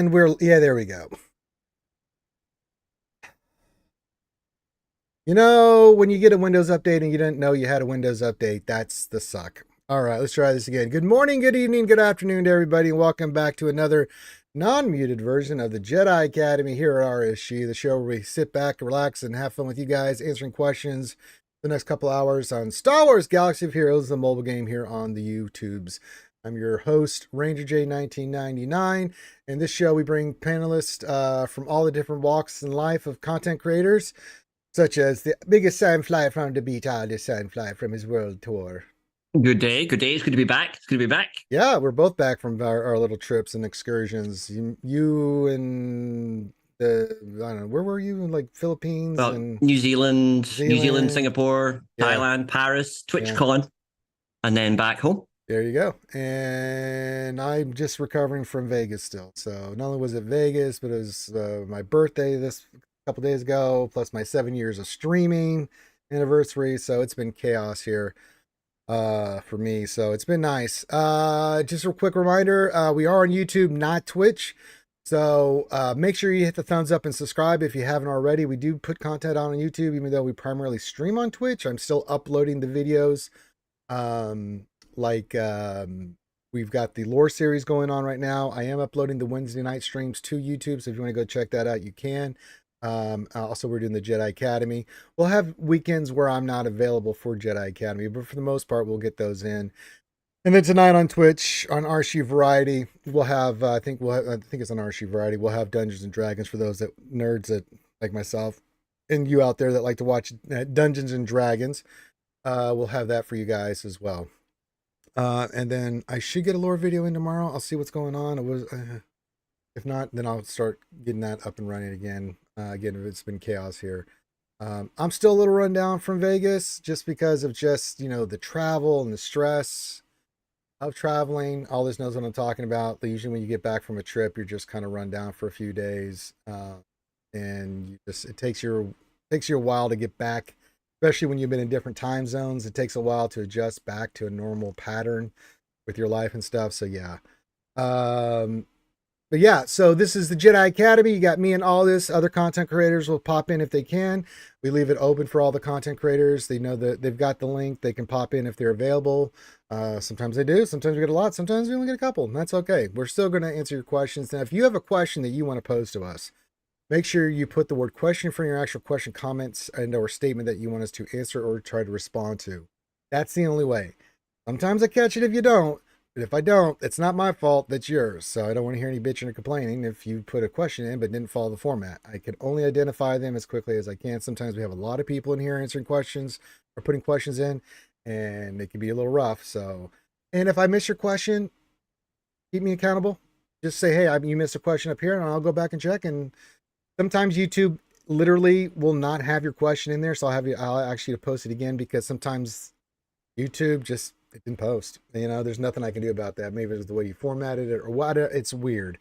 And yeah, there we go. You know, when you get a Windows update and you didn't know you had a Windows update, that's the suck. All right, let's try this again. Good morning, good evening, good afternoon to everybody, and welcome back to another non-muted version of the Jedi Academy here at RSG, the show where we sit back, relax, and have fun with you guys, answering questions the next couple hours on Star Wars Galaxy of Heroes, the mobile game here on the YouTubes. I'm your host, Ranger J 1999. In this show, we bring panelists from all the different walks in life of content creators, such as the biggest sandfly from the beat, the sandfly from his world tour. Good day. Good day. It's good to be back. It's good to be back. Yeah, we're both back from our little trips and excursions. You and I don't know, where were you? In like Philippines Well, and New Zealand, Zealand. Singapore, Yeah, Thailand, Paris, yeah. TwitchCon, and then back home. There you go. And I'm just recovering from Vegas still. So not only was it Vegas, but it was my birthday this couple days ago, plus my 7 years of streaming anniversary. So it's been chaos here for me. So it's been nice. Just a quick reminder, we are on YouTube, not Twitch. So make sure you hit the thumbs up and subscribe if you haven't already. We do put content on YouTube, even though we primarily stream on Twitch. I'm still uploading the videos. We've got the lore series going on right now. I am uploading the Wednesday night streams to YouTube, so if you want to go check that out, you can. Also, we're doing the Jedi Academy. We'll have weekends where I'm not available for Jedi Academy, but for the most part, we'll get those in. And then tonight on Twitch, on RSG Variety, we'll have, I think it's on RSG Variety, we'll have Dungeons and Dragons for those nerds that like myself and you out there that like to watch Dungeons and Dragons. We'll have that for you guys as well. And then I should get a lore video in tomorrow. I'll see what's going on. If not, then I'll start getting that up and running again. Again, it's been chaos here. I'm still a little run down from Vegas just because of just, the travel and the stress of traveling. All this knows what I'm talking about. Usually when you get back from a trip, you're just kind of run down for a few days. And it takes you a while to get back, especially when you've been in different time zones. It takes a while to adjust back to a normal pattern with your life and stuff. So yeah. But yeah, so this is the Jedi Academy. You got me and all this. Other content creators will pop in if they can. We leave it open for all the content creators. They know that they've got the link. They can pop in if they're available. Sometimes they do. Sometimes we get a lot. Sometimes we only get a couple. And that's okay. We're still going to answer your questions. Now, if you have a question that you want to pose to us, make sure you put the word question for your actual question, comments, and or statement that you want us to answer or try to respond to. That's the only way. Sometimes I catch it if you don't. But if I don't, it's not my fault, that's yours. So I don't want to hear any bitching or complaining if you put a question in but didn't follow the format. I can only identify them as quickly as I can. Sometimes we have a lot of people in here answering questions or putting questions in, and it can be a little rough. So, and if I miss your question, keep me accountable. Just say, hey, you missed a question up here, and I'll go back and check. And sometimes YouTube literally will not have your question in there, so I'll actually post it again, because sometimes YouTube just, it didn't post. There's nothing I can do about that. Maybe it's the way you formatted it or what. It's weird.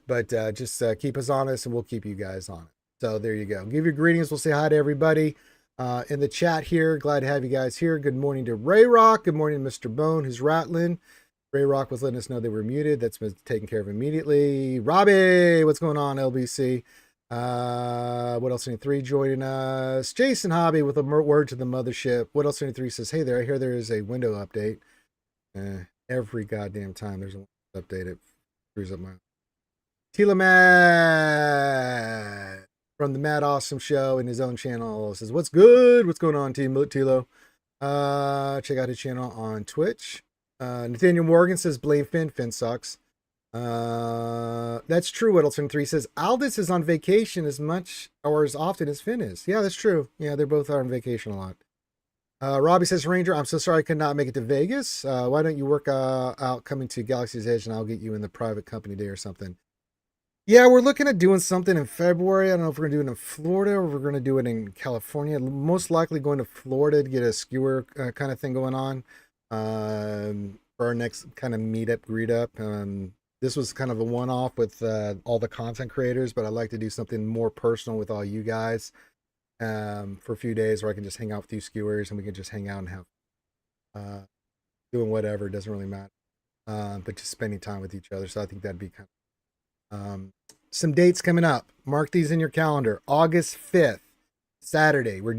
But just keep us honest, and we'll keep you guys on it. So there you go. Give your greetings. We'll say hi to everybody in the chat here. Glad to have you guys here. Good morning to Ray Rock. Good morning to Mr. Bone, who's rattling. Ray Rock was letting us know they were muted. That's been taken care of immediately. Robbie, what's going on, LBC? What else? 3 joining us. Jason Hobby with a word to the mothership. What else? 3 says, hey there, I hear there is a window update. Every goddamn time there's a window update, it screws up my Tila Matt from the Mad Awesome Show in his own channel says, what's good? What's going on, Team Tilo? Check out his channel on Twitch. Nathaniel Morgan says, blame Finn. Finn sucks. That's true. Whittleton3 says Aldous is on vacation as much or as often as Finn is. Yeah, that's true. Yeah, they both are on vacation a lot. Robbie says, Ranger, I'm so sorry I could not make it to Vegas. Why don't you work out coming to Galaxy's Edge, and I'll get you in the private company day or something. Yeah, we're looking at doing something in February. I don't know if we're gonna do it in Florida or if we're gonna do it in California. Most likely going to Florida to get a skewer kind of thing going on for our next kind of meetup, greet up. This was kind of a one-off with all the content creators, but I'd like to do something more personal with all you guys for a few days where I can just hang out with you skewers and we can just hang out and have doing whatever. It doesn't really matter, but just spending time with each other. So I think that'd be kind of some dates coming up. Mark these in your calendar. August 5th, Saturday. We're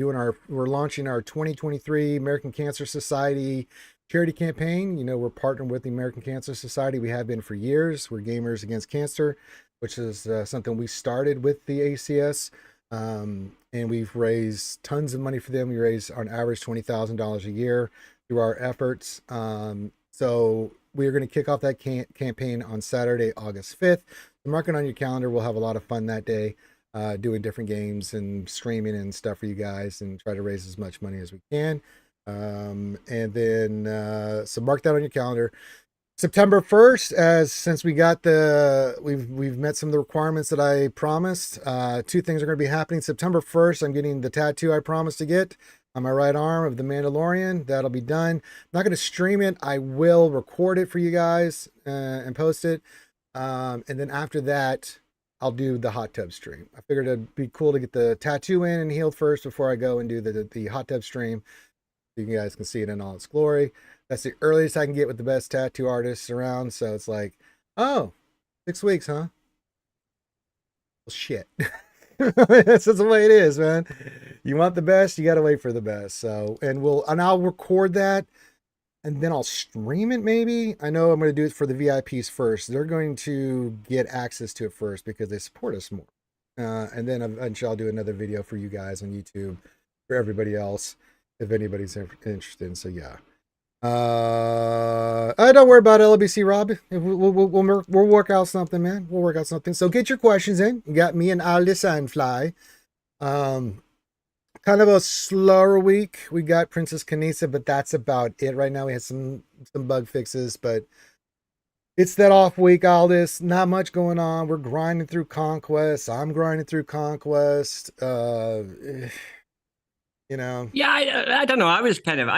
launching our 2023 American Cancer Society charity campaign. You know, we're partnering with the American Cancer Society. We have been for years. We're Gamers Against Cancer, which is something we started with the ACS. And we've raised tons of money for them. We raise on average $20,000 a year through our efforts. So we're going to kick off that campaign on Saturday, August 5th. So mark it on your calendar. We'll have a lot of fun that day, doing different games and streaming and stuff for you guys, and try to raise as much money as we can. And then so mark that on your calendar. September 1st, since we've met some of the requirements that I promised. Two things are going to be happening. September 1st, I'm getting the tattoo I promised to get on my right arm of the Mandalorian. That'll be done. I'm not going to stream it. I will record it for you guys and post it. And then after that, I'll do the hot tub stream. I figured it'd be cool to get the tattoo in and healed first before I go and do the hot tub stream. So you guys can see it in all its glory. That's the earliest I can get with the best tattoo artists around. So it's like, oh, 6 weeks, huh? Well, shit. That's just the way it is, man. You want the best, you got to wait for the best. So, and I'll record that and then I'll stream it maybe. I know I'm going to do it for the VIPs first. They're going to get access to it first because they support us more. And then eventually I'll do another video for you guys on YouTube for everybody else, if anybody's interested. So yeah. Don't worry about LBC, Rob. We'll work out something, man. We'll work out something. So get your questions in. You got me and Aldi Sandfly. Kind of a slower week. We got Princess Kanisa, but that's about it right now. We had some bug fixes, but it's that off week, Aldis. Not much going on. We're grinding through Conquest. I'm grinding through Conquest. You know. Yeah, I don't know. I was kind of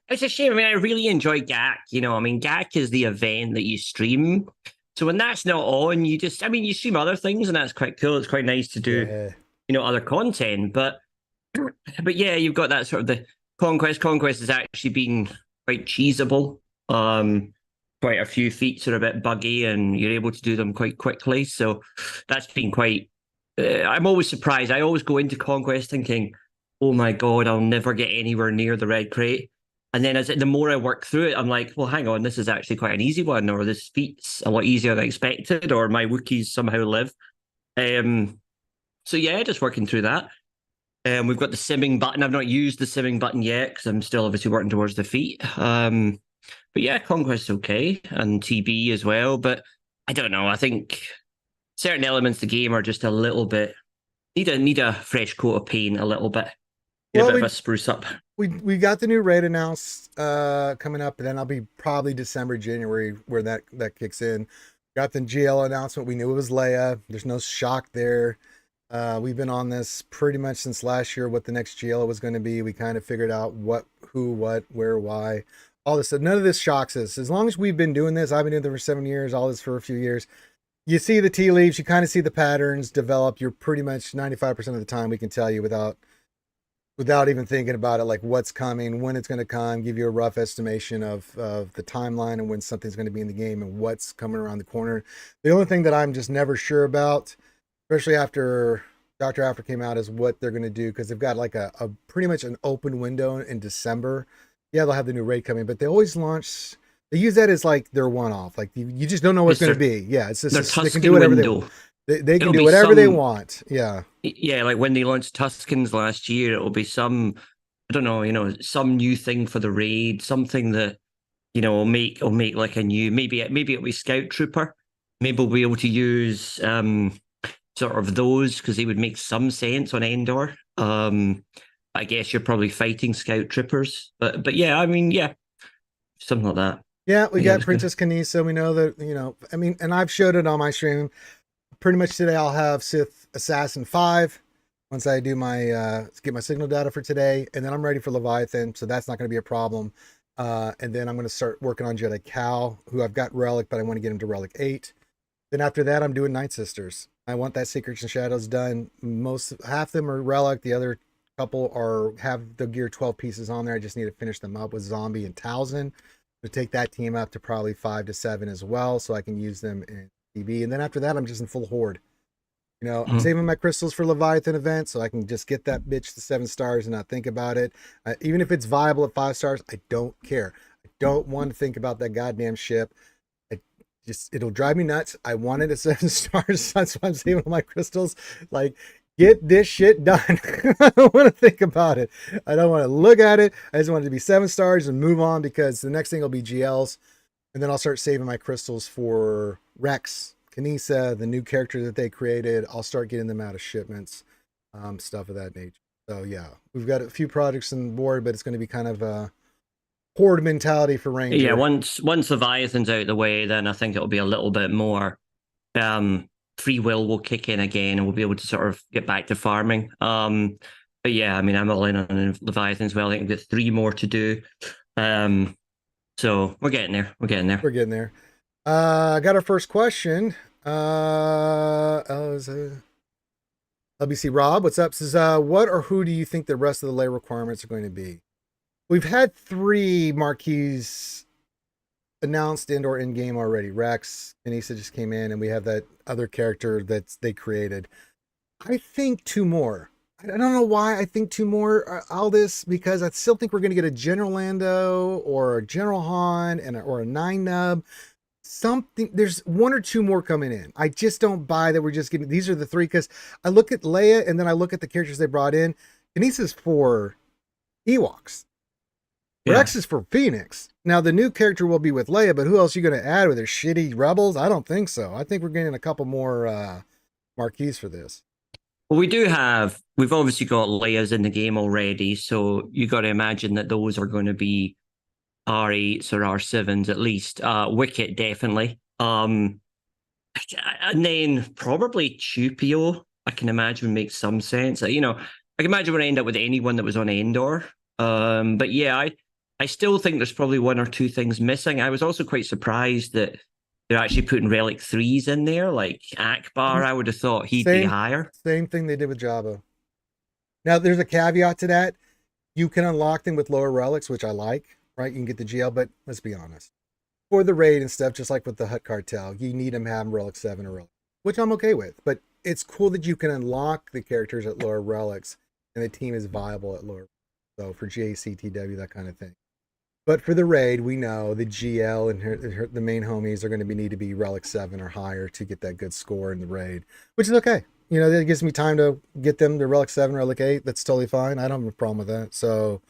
it's a shame. I mean, I really enjoy GAC. You know, I mean, GAC is the event that you stream. So when that's not on, you stream other things, and that's quite cool. It's quite nice to do, other content. But yeah, you've got that sort of the Conquest. Conquest has actually been quite cheesable. Quite a few feats are a bit buggy, and you're able to do them quite quickly. So that's been quite. I'm always surprised. I always go into Conquest thinking, oh my God, I'll never get anywhere near the red crate. And then the more I work through it, I'm like, well, hang on, this is actually quite an easy one, or this feat's a lot easier than I expected, or my Wookiees somehow live. So yeah, just working through that. We've got the simming button. I've not used the simming button yet because I'm still obviously working towards the feat. But yeah, Conquest's okay, and TB as well. But I don't know. I think certain elements of the game are just a little bit need a fresh coat of paint, a little bit. A bit of a spruce up. We got the new raid announced coming up, and then I'll be probably December, January where that kicks in. Got the GL announcement. We knew it was Leia. There's no shock there. We've been on this pretty much since last year, what the next GL was going to be. We kind of figured out what, who, what, where, why, all this. None of this shocks us. As long as we've been doing this, I've been doing this for 7 years, all this for a few years. You see the tea leaves, you kind of see the patterns develop. You're pretty much 95% of the time we can tell you without even thinking about it, like what's coming, when it's going to come, give you a rough estimation of the timeline and when something's going to be in the game and what's coming around the corner. The only thing that I'm just never sure about, especially after Dr. After came out, is what they're going to do, because they've got like a pretty much an open window in December. Yeah, they'll have the new raid coming, but they always launch. They use that as like their one-off. Like you just don't know what's going to be. Yeah, it's just they can do whatever window. They can do whatever they want. Yeah. Yeah, like when they launched Tuskens last year, it'll be some, I don't know, some new thing for the raid, something that, will make like a new, maybe it'll be Scout Trooper. Maybe we'll be able to use sort of those, because they would make some sense on Endor. I guess you're probably fighting Scout Troopers. But yeah, I mean, yeah, something like that. Yeah, we got Princess Kanisa. We know that, and I've showed it on my stream. Pretty much today I'll have Sith Assassin 5 once I do my get my signal data for today, and then I'm ready for Leviathan, so that's not going to be a problem. And then I'm going to start working on Jedi Cal, who I've got Relic, but I want to get him to Relic 8. Then after that, I'm doing Night Sisters. I want that Secrets and Shadows done. Half of them are Relic, the other couple have the gear 12 pieces on there. I just need to finish them up with Zombie and Towson to take that team up to probably 5 to 7 as well, so I can use them in TB, and then after that, I'm just in full horde. You know, I'm Mhm. saving my crystals for Leviathan event so I can just get that bitch to 7 stars and not think about it. Even if it's viable at 5 stars, I don't care. I don't want to think about that goddamn ship. It'll drive me nuts. I want it at 7 stars. That's why I'm saving all my crystals. Like, get this shit done. I don't want to think about it. I don't want to look at it. I just want it to be 7 stars and move on, because the next thing will be GLs. And then I'll start saving my crystals for Rex, Kanisa, the new character that they created. I'll start getting them out of shipments, stuff of that nature. So yeah, we've got a few projects on board, but it's going to be kind of a horde mentality for Ranger. Yeah, once Leviathan's out of the way, then I think it'll be a little bit more free will kick in again, and we'll be able to sort of get back to farming. But yeah, I mean, I'm all in on Leviathan as well. I think we've got 3 more to do. So we're getting there. We're getting there. We're getting there. I got our first question. LBC Rob, what's up? Says, what or who do you think the rest of the lay requirements are going to be? We've had 3 marquees announced and or in game already. Rex, Anissa just came in, and we have that other character that they created. I think 2 more. I don't know why I think 2 more, Aldis, because I still think we're going to get a General Lando or a General Han or a 9 nub. Something, there's 1 or 2 more coming in. I just don't buy that we're just getting, these are the 3, because I look at Leia and then I look at the characters they brought in. Anissa's for Ewoks. Yeah. Rex is for Phoenix. Now the new character will be with Leia, but who else are you going to add with their shitty rebels? I don't think so. I think we're getting a couple more marquees for this. Well, we've obviously got Leia's in the game already, so you got to imagine that those are going to be R8s or R7s at least. Wicket, definitely. And then probably Chupio, I can imagine, makes some sense. You know, I can imagine we're going to end up with anyone that was on Endor. But yeah, I still think there's probably 1 or 2 things missing. I was also quite surprised that they're actually putting Relic 3s in there. Like Akbar, I would have thought he'd be higher. Same thing they did with Jabba. Now, there's a caveat to that. You can unlock them with lower relics, which I like, right? You can get the GL, but let's be honest. For the raid and stuff, just like with the Hutt Cartel, you need them to have Relic 7 or Relic, which I'm okay with. But it's cool that you can unlock the characters at lower relics, and the team is viable at lower. So for GACTW, that kind of thing. But for the raid, we know the GL and the main homies are going to need to be Relic 7 or higher to get that good score in the raid, which is okay. You know, that gives me time to get them to Relic 7, Relic 8. That's totally fine. I don't have a problem with that. So,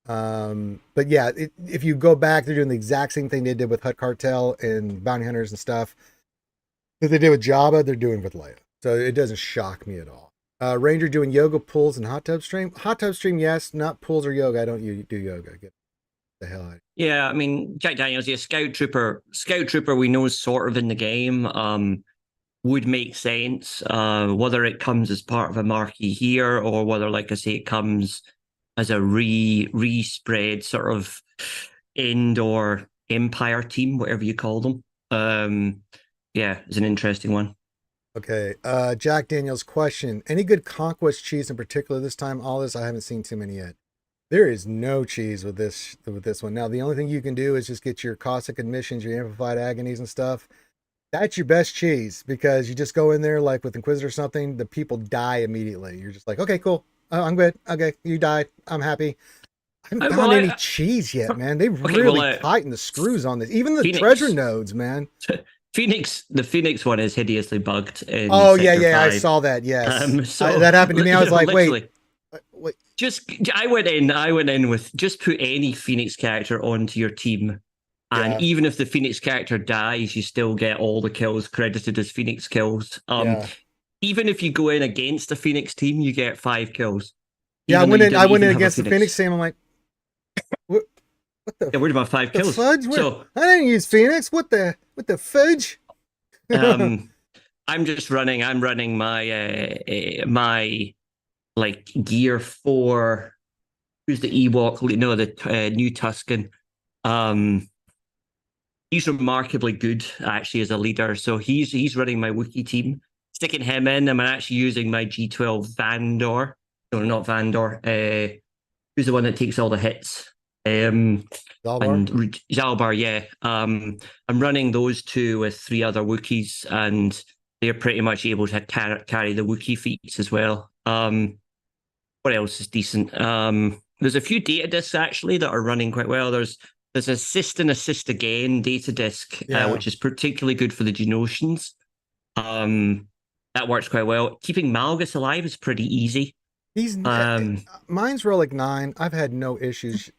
but yeah, if you go back, they're doing the exact same thing they did with Hutt Cartel and Bounty Hunters and stuff that they did with Jabba, they're doing with Leia. So it doesn't shock me at all. Ranger doing yoga, pulls, and hot tub stream. Hot tub stream, yes. Not pulls or yoga. I don't do yoga. Get the hell out. Yeah, I mean, Jack Daniels, yeah, Scout Trooper, we know is sort of in the game. Would make sense. Whether it comes as part of a marquee here, or whether, like I say, it comes as a respread sort of end or empire team, whatever you call them. Yeah, it's an interesting one. Okay, Jack Daniels question: any good conquest cheese in particular this time? All this, I haven't seen too many yet. There is no cheese with this one. Now the only thing you can do is just get your caustic admissions, your amplified agonies and stuff. That's your best cheese, because you just go in there like with Inquisitor or something, the people die immediately. You're just like, okay, cool. Oh, I'm good. Okay, you died. I'm happy. I haven't found any cheese yet, man. They've really tightened the screws on this. Even the Phoenix, treasure nodes, man. The Phoenix one is hideously bugged. Oh, yeah, I saw that. Yes. That happened to me. I was like, wait. I went in with just put any Phoenix character onto your team. And even if the Phoenix character dies, you still get all the kills credited as Phoenix kills. Even if you go in against a Phoenix team, you get 5 kills. Yeah, I went in against the Phoenix team. I'm like, what the? Yeah, where'd my 5 kills? Fudge? So I didn't use Phoenix. What the fudge? I'm running my my like gear for who's the Ewok? No, the new Tusken. He's remarkably good, actually, as a leader. So he's running my Wookiee team. Sticking him in, I'm actually using my G12 Vandor. No, not Vandor. Who's the one that takes all the hits? Zalbar? and Zalbar, yeah. I'm running those two with three other Wookiees, and they're pretty much able to carry the Wookiee feats as well. What else is decent? There's a few data discs actually that are running quite well. There's assist and assist again data disc, Yeah. which is particularly good for the Genosians. That works quite well. Keeping Malgus alive is pretty easy. He's mine's Relic 9. I've had no issues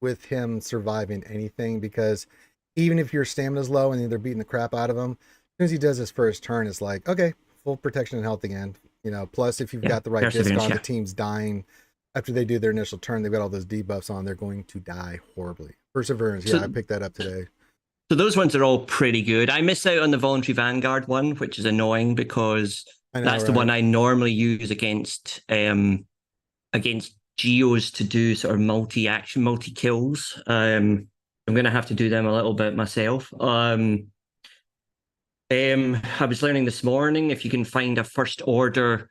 with him surviving anything because even if your stamina's low and they're beating the crap out of him, as soon as he does his first turn, it's like, okay, full protection and health again. You know, plus if you've got the right disc on, the team's dying after they do their initial turn, they've got all those debuffs on, they're going to die horribly. Perseverance, yeah, I picked that up today. So those ones are all pretty good. I missed out on the Voluntary Vanguard one, which is annoying because that's the one I normally use against Geos to do sort of multi-action, multi-kills. I'm going to have to do them a little bit myself. I was learning this morning, if you can find a first order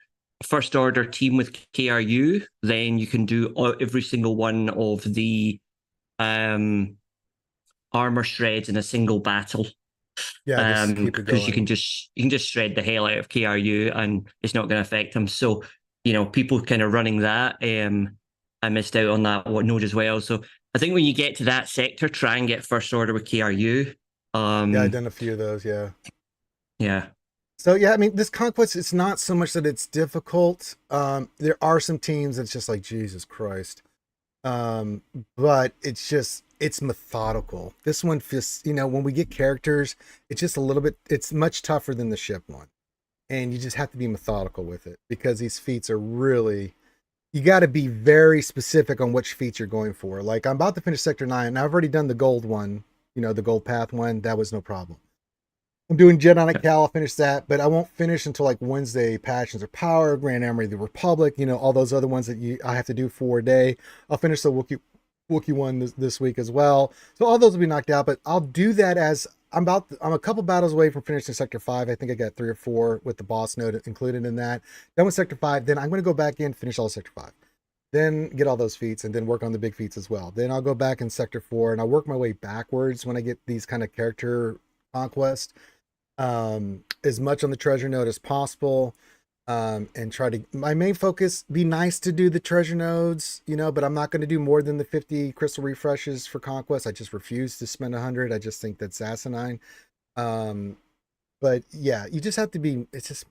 team with KRU, then you can do every single one of the armor shreds in a single battle. Yeah, because you can just shred the hell out of KRU and it's not going to affect them. So, you know, people kind of running that. I missed out on that node as well. So I think when you get to that sector, try and get first order with KRU. Yeah, I've done a few of those. Yeah. Yeah. So yeah, I mean, this conquest, it's not so much that it's difficult. There are some teams that's just like, Jesus Christ. But it's methodical. This one just, you know, when we get characters, it's just a little bit, it's much tougher than the ship one. And you just have to be methodical with it because these feats are really, you got to be very specific on which feats you're going for. Like I'm about to finish Sector 9 and I've already done the gold one, you know, the gold path one. That was no problem. I'm doing Jedi Cal, I'll finish that, but I won't finish until like Wednesday, Passions of Power, Grand Armory of the Republic, you know, all those other ones that I have to do for a day. I'll finish the Wookiee one this week as well. So all those will be knocked out, but I'll do that as I'm a couple battles away from finishing Sector 5. I think I got 3 or 4 with the boss node included in that. Done with Sector 5, then I'm going to go back in, finish all Sector 5. Then get all those feats and then work on the big feats as well. Then I'll go back in Sector 4 and I'll work my way backwards when I get these kind of character conquests. As much on the treasure node as possible, and try to, my main focus, be nice to do the treasure nodes, you know, but I'm not going to do more than the 50 crystal refreshes for conquest. I just refuse to spend 100. I just think that's asinine. But yeah, you just have to be, it's just,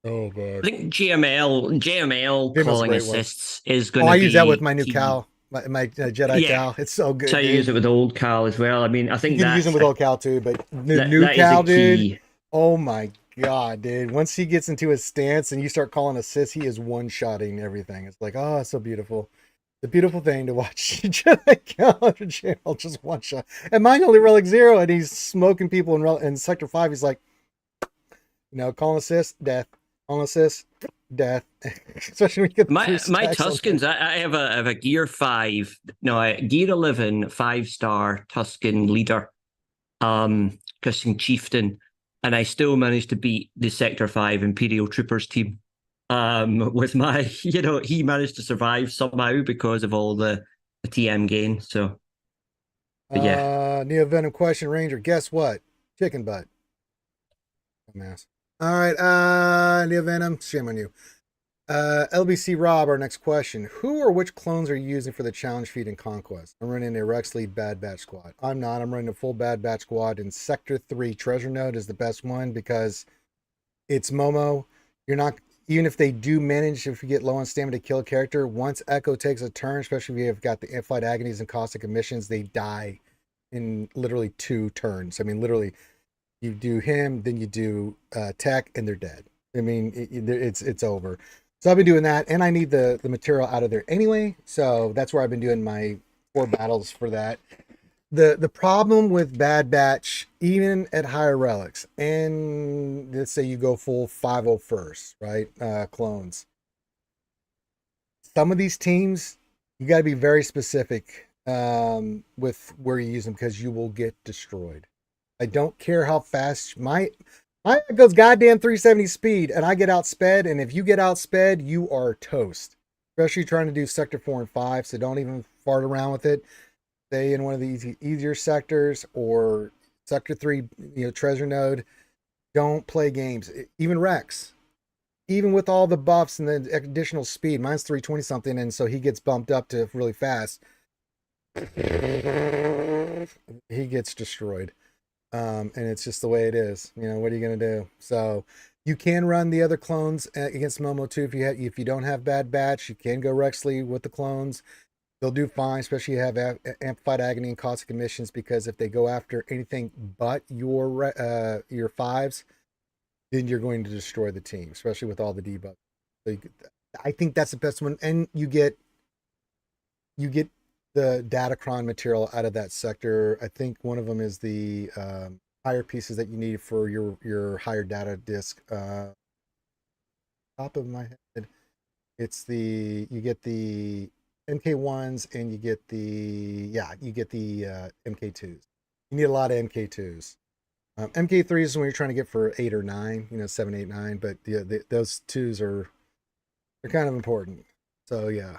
oh god. I think JML calling assists is going to be, I use that with my new Cal. My Jedi Cal, it's so good. So you use it with old Cal as well. I mean, I think you can use them with old Cal too, but the new Cal, dude. Oh my god, dude! Once he gets into his stance and you start calling assists, he is one-shotting everything. It's like, oh, it's so beautiful. The beautiful thing to watch Jedi Cal under channel, just one shot. And mine only Relic 0, and he's smoking people in Sector 5. He's like, you know, calling assist, death. Calling assist, death. Especially when you get my Tuskens. I have a Gear 5, Gear 11 5-star Tusken leader, Tusken chieftain, and I still managed to beat the Sector 5 Imperial Troopers team. With my, he managed to survive somehow because of all the TM gain. So, yeah. Neo Venom question Ranger. Guess what? Chicken butt. Dumbass. All right, Neo Venom. Shame on you. LBC Rob, our next question. Who or which clones are you using for the challenge feat in Conquest? I'm running a Rex Lead Bad Batch squad. I'm not. I'm running a full Bad Batch squad, and Sector 3 Treasure Node is the best one because it's Momo. You're not, even if they do manage, if you get low on stamina to kill a character, once Echo takes a turn, especially if you have got the In-Flight Agonies and Caustic Emissions, they die in literally 2 turns. I mean, literally, you do him, then you do Tech, and they're dead. I mean, it's over. So I've been doing that, and I need the material out of there anyway. So that's where I've been doing my 4 battles for that. The problem with Bad Batch, even at higher relics, and let's say you go full 501st, right? Clones. Some of these teams, you got to be very specific with where you use them because you will get destroyed. I don't care how fast my goes goddamn 370 speed and I get outsped, and if you get outsped, you are toast. especially trying to do sector 4 and 5. So don't even fart around with it. Stay in one of these easier sectors or sector 3, treasure node. Don't play games. Even Rex, even with all the buffs and the additional speed, mine's 320 something, and so he gets bumped up to really fast. He gets destroyed. And it's just the way it is. What are you gonna do? So you can run the other clones against Momo too. If you don't have bad batch, you can go Rexley with the clones. They'll do fine, especially if you have amplified agony and caustic emissions, because if they go after anything but your fives, then you're going to destroy the team, especially with all the debuff. So I think that's the best one, and you get the Datacron material out of that sector. I think one of them is the higher pieces that you need for your higher data disk. Top of my head, you get the MK1s and you get the MK2s. You need a lot of MK2s. MK3s is when you're trying to get for 8 or 9, 7, 8, 9, but those 2s they're kind of important. So yeah.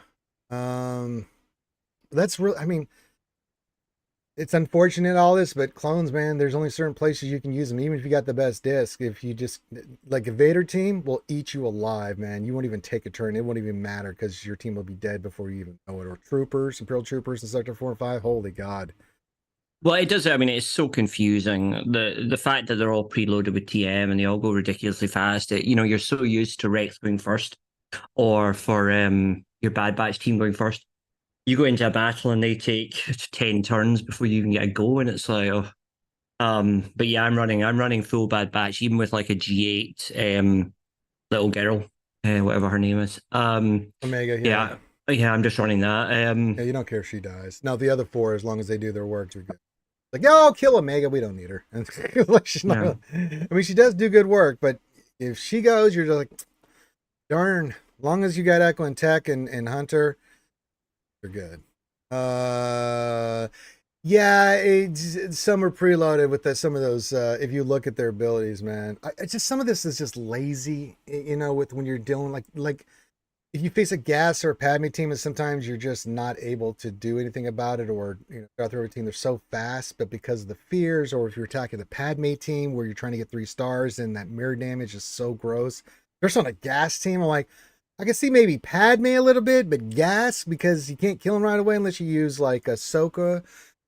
That's real. I mean, it's unfortunate all this, but clones, man, there's only certain places you can use them. Even if you got the best disc, if you just like a Vader team will eat you alive, man. You won't even take a turn. It won't even matter because your team will be dead before you even know it. Or troopers, Imperial troopers in Sector 4 and 5. Holy God. Well, it does. I mean, it's so confusing. The fact that they're all preloaded with TM and they all go ridiculously fast. You're so used to Rex going first, or for your Bad Batch team going first. You go into a battle and they take 10 turns before you even get a go, and it's like, oh. But yeah, I'm running full Bad Batch, even with like a G8 little girl, whatever her name is. Omega, yeah. Yeah, I'm just running that. Yeah, you don't care if she dies. Now the other 4, as long as they do their work, you're good. Like, yeah, I'll kill Omega. We don't need her. Like, she's not. Yeah. I mean, she does do good work, but if she goes, you're just like, darn. As long as you got Echo and Tech and Hunter, you're good. Yeah, some are preloaded with some of those. If you look at their abilities, man, some of this is just lazy. With when you're dealing like if you face a gas or a Padme team, and sometimes you're just not able to do anything about it, or Darth Vader team, they're so fast, but because of the fears, or if you're attacking the Padme team where you're trying to get 3 stars and that mirror damage is so gross. There's on a gas team, I'm like, I can see maybe Padme a little bit, but gas, because you can't kill him right away unless you use like Ahsoka,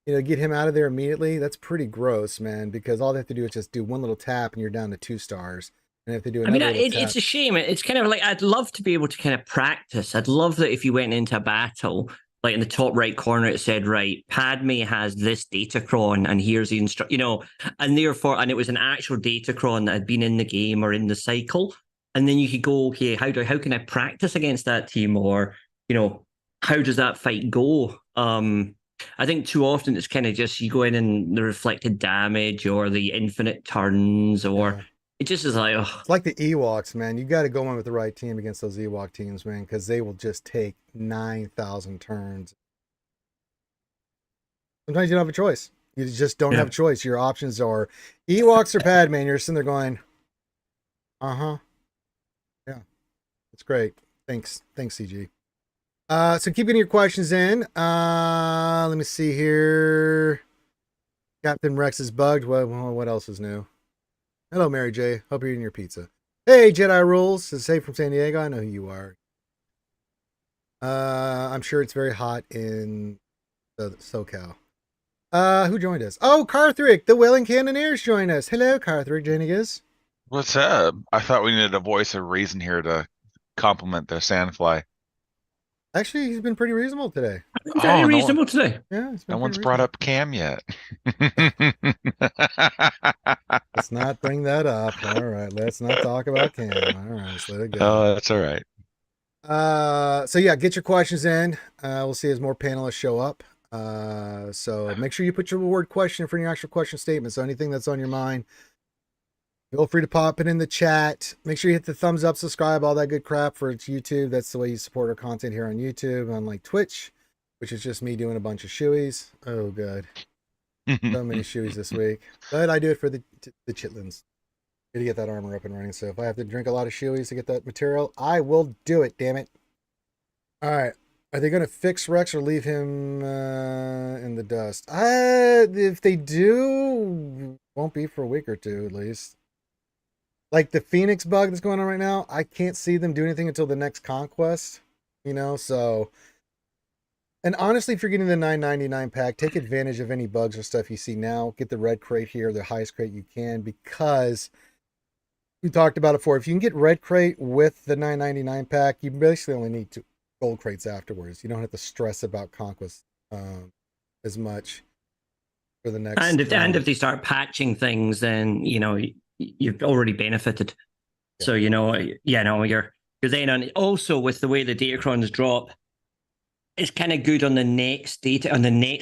get him out of there immediately. That's pretty gross, man, because all they have to do is just do one little tap and you're down to 2 stars. And if they do another it's a shame. It's kind of like, I'd love to be able to kind of practice. I'd love that if you went into a battle, like in the top right corner, it said, right, Padme has this datacron and here's the and therefore, and it was an actual datacron that had been in the game or in the cycle. And then you could go, okay, how can I practice against that team? Or, how does that fight go? I think too often it's kind of just you go in and the reflected damage or the infinite turns, or it just is like, oh. It's like the Ewoks, man. You got to go in with the right team against those Ewok teams, man, because they will just take 9,000 turns. Sometimes you don't have a choice. You just don't have a choice. Your options are Ewoks or Padme, and you're sitting there going, yeah, it's great. Thanks, CG. So keep getting your questions in. Let me see here. Captain Rex is bugged. What else is new? Hello, Mary J. Hope you're eating your pizza. Hey, Jedi Rules. Says, hey from San Diego. I know who you are. I'm sure it's very hot in SoCal. Who joined us? Oh, Carthrick, the Welling Cannoneers joined us. Hello, Carthrick Janigas. What's up? I thought we needed a voice of reason here to compliment the Sandfly. Actually, he's been pretty reasonable today. Very reasonable today. Yeah, no one's brought up Cam yet. Let's not bring that up. All right, let's not talk about Cam. All right, let's let it go. Oh, that's all right. So yeah, get your questions in. We'll see as more panelists show up. So make sure you put your word question for your actual question statement. So anything that's on your mind, feel free to pop it in the chat. Make sure you hit the thumbs up, subscribe, all that good crap for YouTube. That's the way you support our content here on YouTube, unlike Twitch, which is just me doing a bunch of shoeys. Oh, God. So many shoeys this week. But I do it for the chitlins. To get that armor up and running. So if I have to drink a lot of shoeys to get that material, I will do it, damn it. All right. Are they going to fix Rex or leave him in the dust? If they do, won't be for a week or two at least. Like the Phoenix bug that's going on right now, I can't see them do anything until the next conquest. So and honestly, if you're getting the 9.99 pack, take advantage of any bugs or stuff you see now. Get the red crate here, the highest crate you can, because we talked about it before. If you can get red crate with the 9.99 pack, you basically only need two gold crates afterwards. You don't have to stress about conquest as much for the next. And if they start patching things, then you've already benefited. Yeah. So you're then on. Also, with the way the datacrons drop, it's kind of good on the next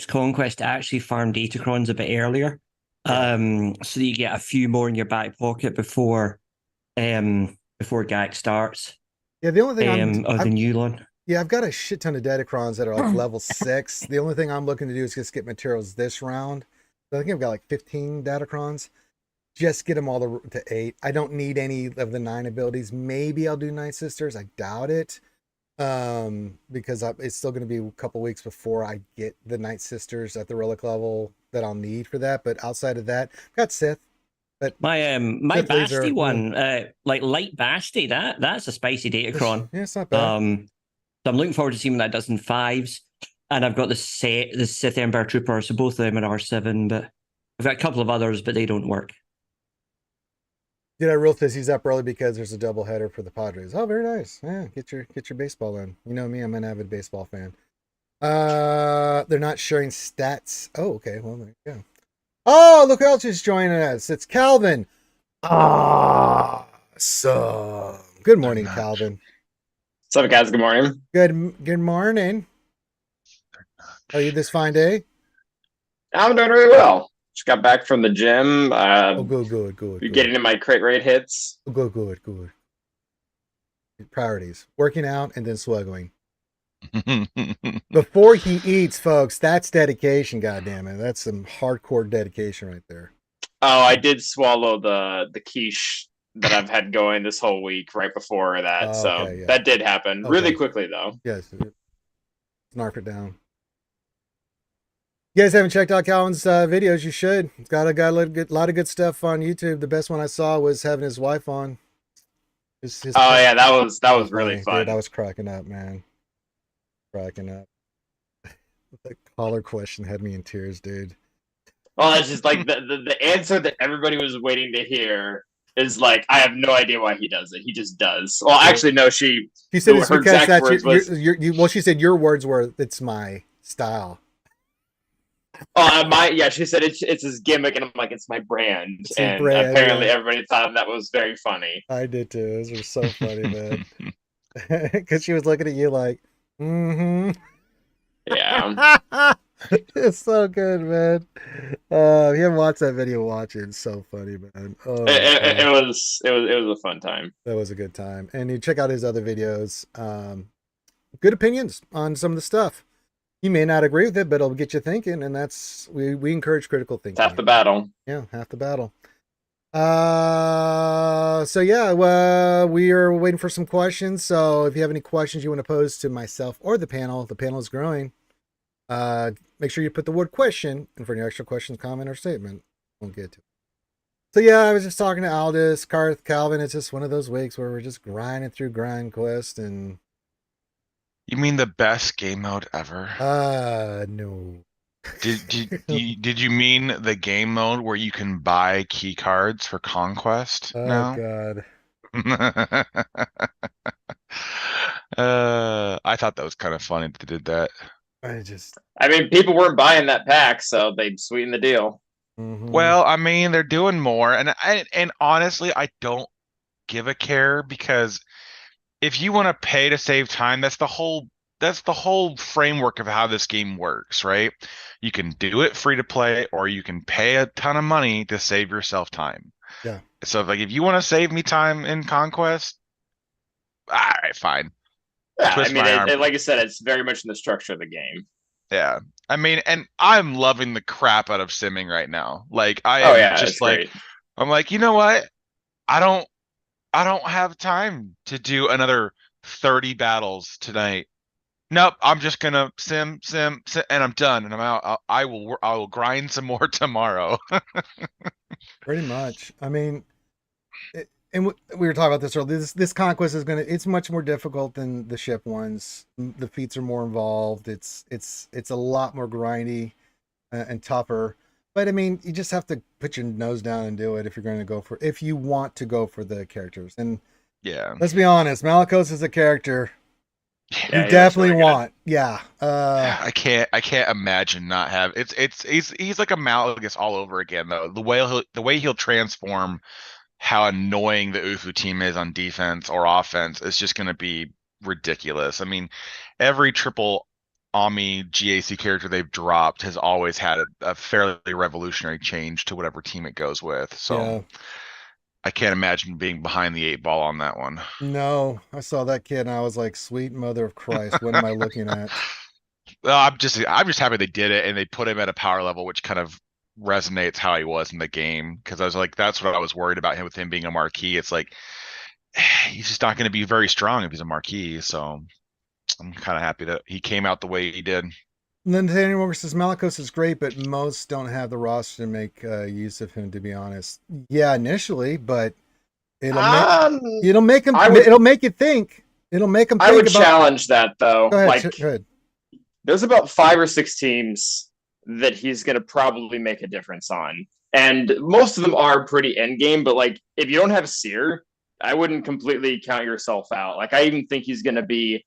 conquest to actually farm datacrons a bit earlier, so that you get a few more in your back pocket before GAC starts. Yeah, the only thing of the new one. Yeah, I've got a shit ton of Datacrons that are like level 6. The only thing I'm looking to do is just get materials this round. So I think I've got like 15 Datacrons. Just get them all to 8. I don't need any of the 9 abilities. Maybe I'll do Night Sisters. I doubt it. Because it's still going to be a couple weeks before I get the Night Sisters at the relic level that I'll need for that. But outside of that, I've got Sith. But my Basti one, like light Basti, that's a spicy Datacron. Yeah, it's not bad. So I'm looking forward to seeing what that does in 5s. And I've got the Sith Emperor Trooper, so both of them are R7, but I've got a couple of others, but they don't work. Did I real fizz? He's up early because there's a double header for the Padres. Oh, very nice. Yeah, get your baseball in. You know me, I'm an avid baseball fan. They're not sharing stats. Oh, okay. Well, there you go. Oh, look who else is joining us. It's Calvin. So good morning, Calvin. What's up, guys? Good morning. Good morning. How are you this fine day? I'm doing really well. Just got back from the gym. Good. Getting in my crate rate hits. Good. Priorities. Working out and then swaggling. Before he eats, folks, that's dedication, goddammit. That's some hardcore dedication right there. Oh, I did swallow the quiche that I've had going this whole week right before that. That did happen really quickly, though. Yes. Snarf it down. You guys haven't checked out Calvin's videos, you should. It's got a lot of good stuff on YouTube. The best one I saw was having his wife on. Yeah, that was really fun. Dude, I was cracking up, man. Cracking up. The caller question had me in tears, dude. Well, it's just like the answer that everybody was waiting to hear is like, I have no idea why he does it. He just does. Well, actually, no. She said it's because that's she said your words were, it's my style. She said it's his gimmick, and I'm like, it's my brand. Apparently everybody thought that was very funny. I did too. It was so funny, man. Because she was looking at you like, Yeah. It's so good, man. If you haven't watched that video, watch it. It's so funny, man. It was a fun time. That was a good time. And you check out his other videos. Good opinions on some of the stuff. You may not agree with it, but it'll get you thinking, and that's we encourage critical thinking. Half the battle. Yeah, half the battle. We are waiting for some questions. So if you have any questions you want to pose to myself or the panel is growing. Make sure you put the word question in for any extra questions, comment, or statement. We'll get to it. So yeah, I was just talking to Aldous, Karth, Calvin. It's just one of those weeks where we're just grinding through Grind Quest and. You mean the best game mode ever? No. Did you mean the game mode where you can buy key cards for Conquest? Oh God. I thought that was kind of funny that they did that. I mean, people weren't buying that pack, so they'd sweeten the deal. Mm-hmm. Well, I mean, they're doing more, and honestly, I don't give a care, because if you want to pay to save time, that's the whole framework of how this game works, right? You can do it free to play, or you can pay a ton of money to save yourself time. Yeah. So if you want to save me time in Conquest, all right, fine. Yeah, I mean, like I said, it's very much in the structure of the game. Yeah, I mean, and I'm loving the crap out of simming right now. Like great. I'm like, you know what? I don't have time to do another 30 battles tonight. Nope, I'm just gonna sim, and I'm done, and I'm out. I will grind some more tomorrow. Pretty much. I mean, we were talking about this earlier. This conquest is it's much more difficult than the ship ones. The feats are more involved. It's a lot more grindy and tougher. But I mean, you just have to put your nose down and do it if you're going to if you want to go for the characters. And Yeah. let's be honest, Malicos is a character Yeah, you he looks definitely really good. want. Yeah. I can't imagine not have he's like a Malgus all over again though. The way he'll transform how annoying the Ufu team is on defense or offense is just gonna be ridiculous. I mean, every triple Ami GAC character they've dropped has always had a fairly revolutionary change to whatever team it goes with. So Yeah. I can't imagine being behind the 8 ball on that one. No, I saw that kid and I was like, sweet mother of Christ, what am I looking at? Well, I'm just happy they did it and they put him at a power level which kind of resonates how he was in the game because I was like that's what I was worried about him with him being a marquee. It's like he's just not going to be very strong if he's a marquee. So I'm kind of happy that he came out the way he did. And then Daniel Walker says Malicos is great, but most don't have the roster to make use of him. To be honest, yeah, initially, but it'll make him. It'll make you think. It'll make him. I would challenge that though. Go ahead. Like, go ahead. There's about 5 or 6 teams that he's going to probably make a difference on, and most of them are pretty end game. But like, if you don't have Seer, I wouldn't completely count yourself out. Like, I even think he's going to be.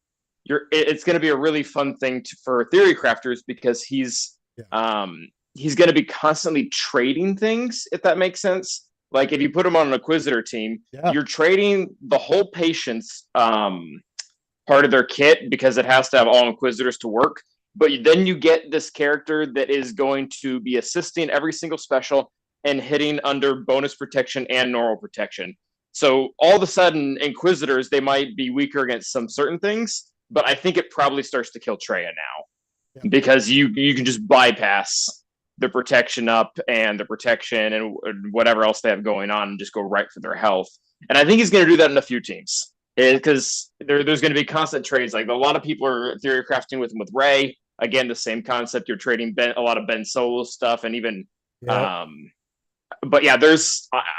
It's going to be a really fun thing for theory crafters because he's going to be constantly trading things, if that makes sense. Like if you put him on an Inquisitor team, you're trading the whole patience part of their kit because it has to have all Inquisitors to work. But then you get this character that is going to be assisting every single special and hitting under bonus protection and normal protection. So all of a sudden, Inquisitors, they might be weaker against some certain things, but I think it probably starts to kill Treya now because you can just bypass the protection up and the protection and whatever else they have going on and just go right for their health. And I think he's going to do that in a few teams because there's going to be constant trades. Like a lot of people are theory crafting with him with Ray. Again, the same concept. You're trading a lot of Ben Solo stuff and even but yeah,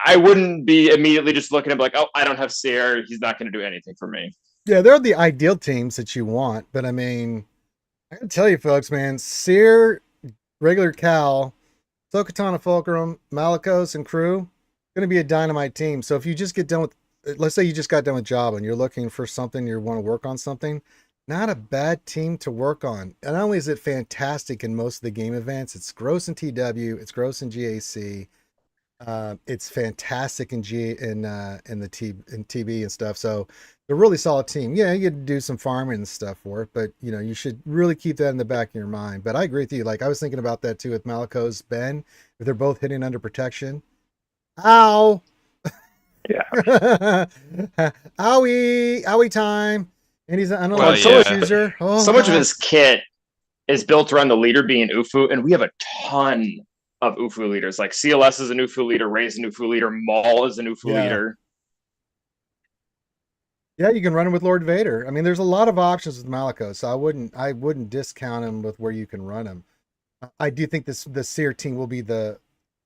I wouldn't be immediately just looking at like, oh, I don't have Seer. He's not going to do anything for me. Yeah, they're the ideal teams that you want, but I mean, I can tell you folks, man, Seer, regular Cal, Sokatana Fulcrum, Malicos, and crew, going to be a dynamite team. So if you just get done with, let's say you just got done with Jabba and you're looking for something, you want to work on something, not a bad team to work on. And not only is it fantastic in most of the game events, it's gross in TW, it's gross in GAC. It's fantastic in TB and stuff. So they're a really solid team. Yeah, you could do some farming and stuff for it, but you know, you should really keep that in the back of your mind. But I agree with you. Like I was thinking about that too with Malicos, Ben, if they're both hitting under protection. Ow. Yeah. Owie time. And he's an user. Oh, so much of his kit is built around the leader being Ufu, and we have a ton of Ufu leaders. Like CLS is an Ufu leader, Ray's an Ufu leader, Maul is an Ufu leader. Yeah, you can run him with Lord Vader. I mean, there's a lot of options with Malicos, so I wouldn't discount him with where you can run him. I do think the Seer team will be the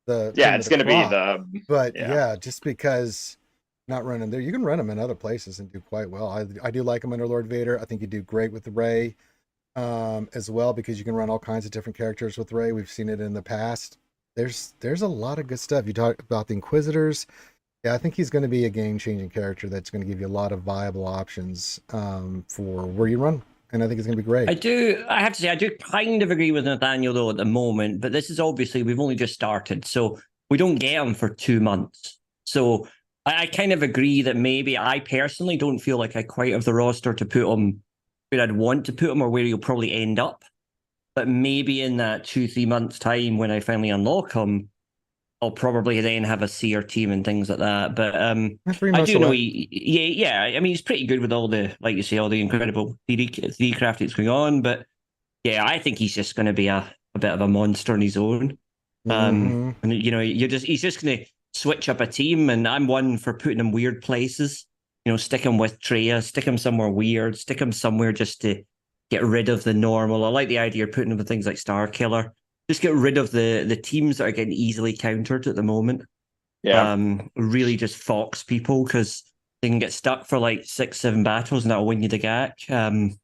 it's going to be the. But yeah, just because not running there, you can run him in other places and do quite well. I do like him under Lord Vader. I think you do great with Ray as well because you can run all kinds of different characters with Ray. We've seen it in the past. There's a lot of good stuff. You talk about the Inquisitors. Yeah, I think he's going to be a game-changing character that's going to give you a lot of viable options for where you run, and I think it's going to be great. I have to say, I do kind of agree with Nathaniel, though, at the moment, but this is obviously, we've only just started, so we don't get him for 2 months. So I kind of agree that maybe I personally don't feel like I quite have the roster to put him where I'd want to put him or where he'll probably end up. But maybe in that 2-3 months' time when I finally unlock him, I'll probably then have a Seer team and things like that. But I do know I mean, he's pretty good with all the, like you say, all the incredible theory craftings going on. But yeah, I think he's just going to be a bit of a monster on his own. And you know, he's just going to switch up a team, and I'm one for putting him weird places. You know, stick him with Treya, stick him somewhere weird, stick him somewhere just to get rid of the normal. I like the idea of putting them with things like Star Killer. Just get rid of the teams that are getting easily countered at the moment. Yeah. Really just fox people because they can get stuck for like 6, 7 battles and that'll win you the GAC.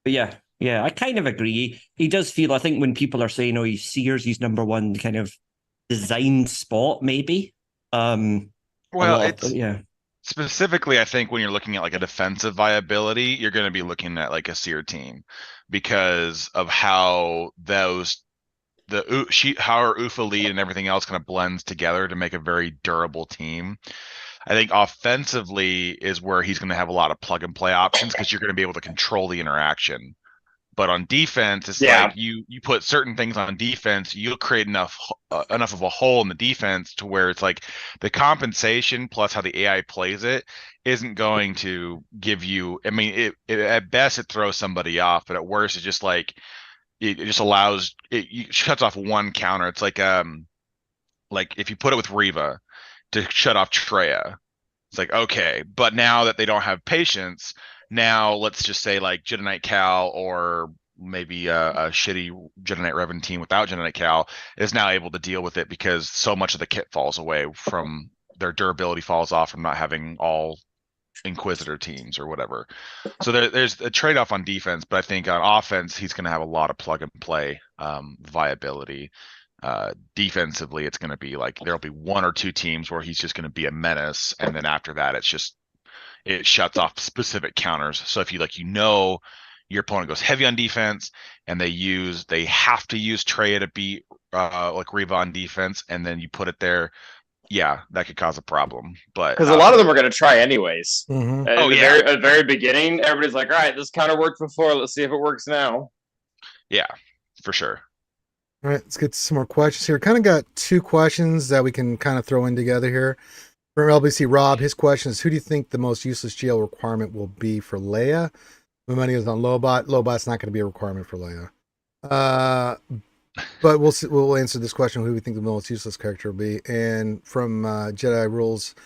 But yeah, I kind of agree. He does feel, I think when people are saying, oh, he's Sears, he's number one kind of designed spot, maybe. Well, Yeah. specifically, I think when you're looking at like a defensive viability, you're going to be looking at like a Seer team because of how how our UFA lead and everything else kind of blends together to make a very durable team. I think offensively is where he's going to have a lot of plug and play options because you're going to be able to control the interaction. But on defense, it's like you put certain things on defense, you'll create enough of a hole in the defense to where it's like the compensation plus how the AI plays it isn't going to give you. I mean, it at best it throws somebody off, but at worst it's just like it just allows it shuts off one counter. It's like if you put it with Riva to shut off Treya, it's like okay, but now that they don't have patience. Now let's just say like Jedi Knight Cal or maybe a shitty Jedi Knight Revan team without Jedi Knight Cal is now able to deal with it because so much of the kit falls away from their durability falls off from not having all Inquisitor teams or whatever. So there's a trade-off on defense, but I think on offense he's going to have a lot of plug and play viability. Defensively, it's going to be like there'll be one or two teams where he's just going to be a menace, and then after that, it shuts off specific counters. So if your opponent goes heavy on defense and they have to use Treya to beat like Riva on defense, and then you put it there, yeah, that could cause a problem. But because a lot of them are going to try anyways. Mhm. At the very beginning, everybody's like, all right, this counter worked before. Let's see if it works now. Yeah, for sure. All right, let's get to some more questions here. Kind of got two questions that we can kind of throw in together here. From LBC Rob, his question is, who do you think the most useless GL requirement will be for Leia? My money is on Lobot. Lobot's not going to be a requirement for Leia. But we'll answer this question, who we think the most useless character will be. And from Jedi Rules,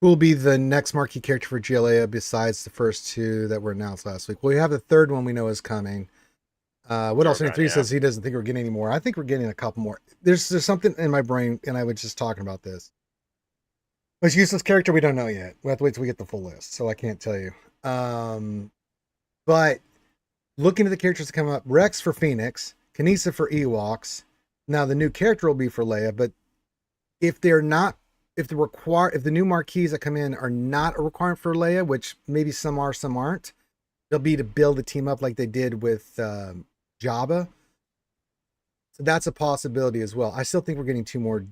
who will be the next marquee character for GLA besides the first two that were announced last week? Well, we have the third one we know is coming. What else? 3 says he doesn't think we're getting any more. I think we're getting a couple more. There's something in my brain, and I was just talking about this. Most useless character, we don't know yet. We have to wait till we get the full list, so I can't tell you. But looking at the characters that come up, Rex for Phoenix, Kinesa for Ewoks. Now the new character will be for Leia, but if the new marquees that come in are not a requirement for Leia, which maybe some are, some aren't, they'll be to build the team up like they did with Jabba. So that's a possibility as well. I still think we're getting two more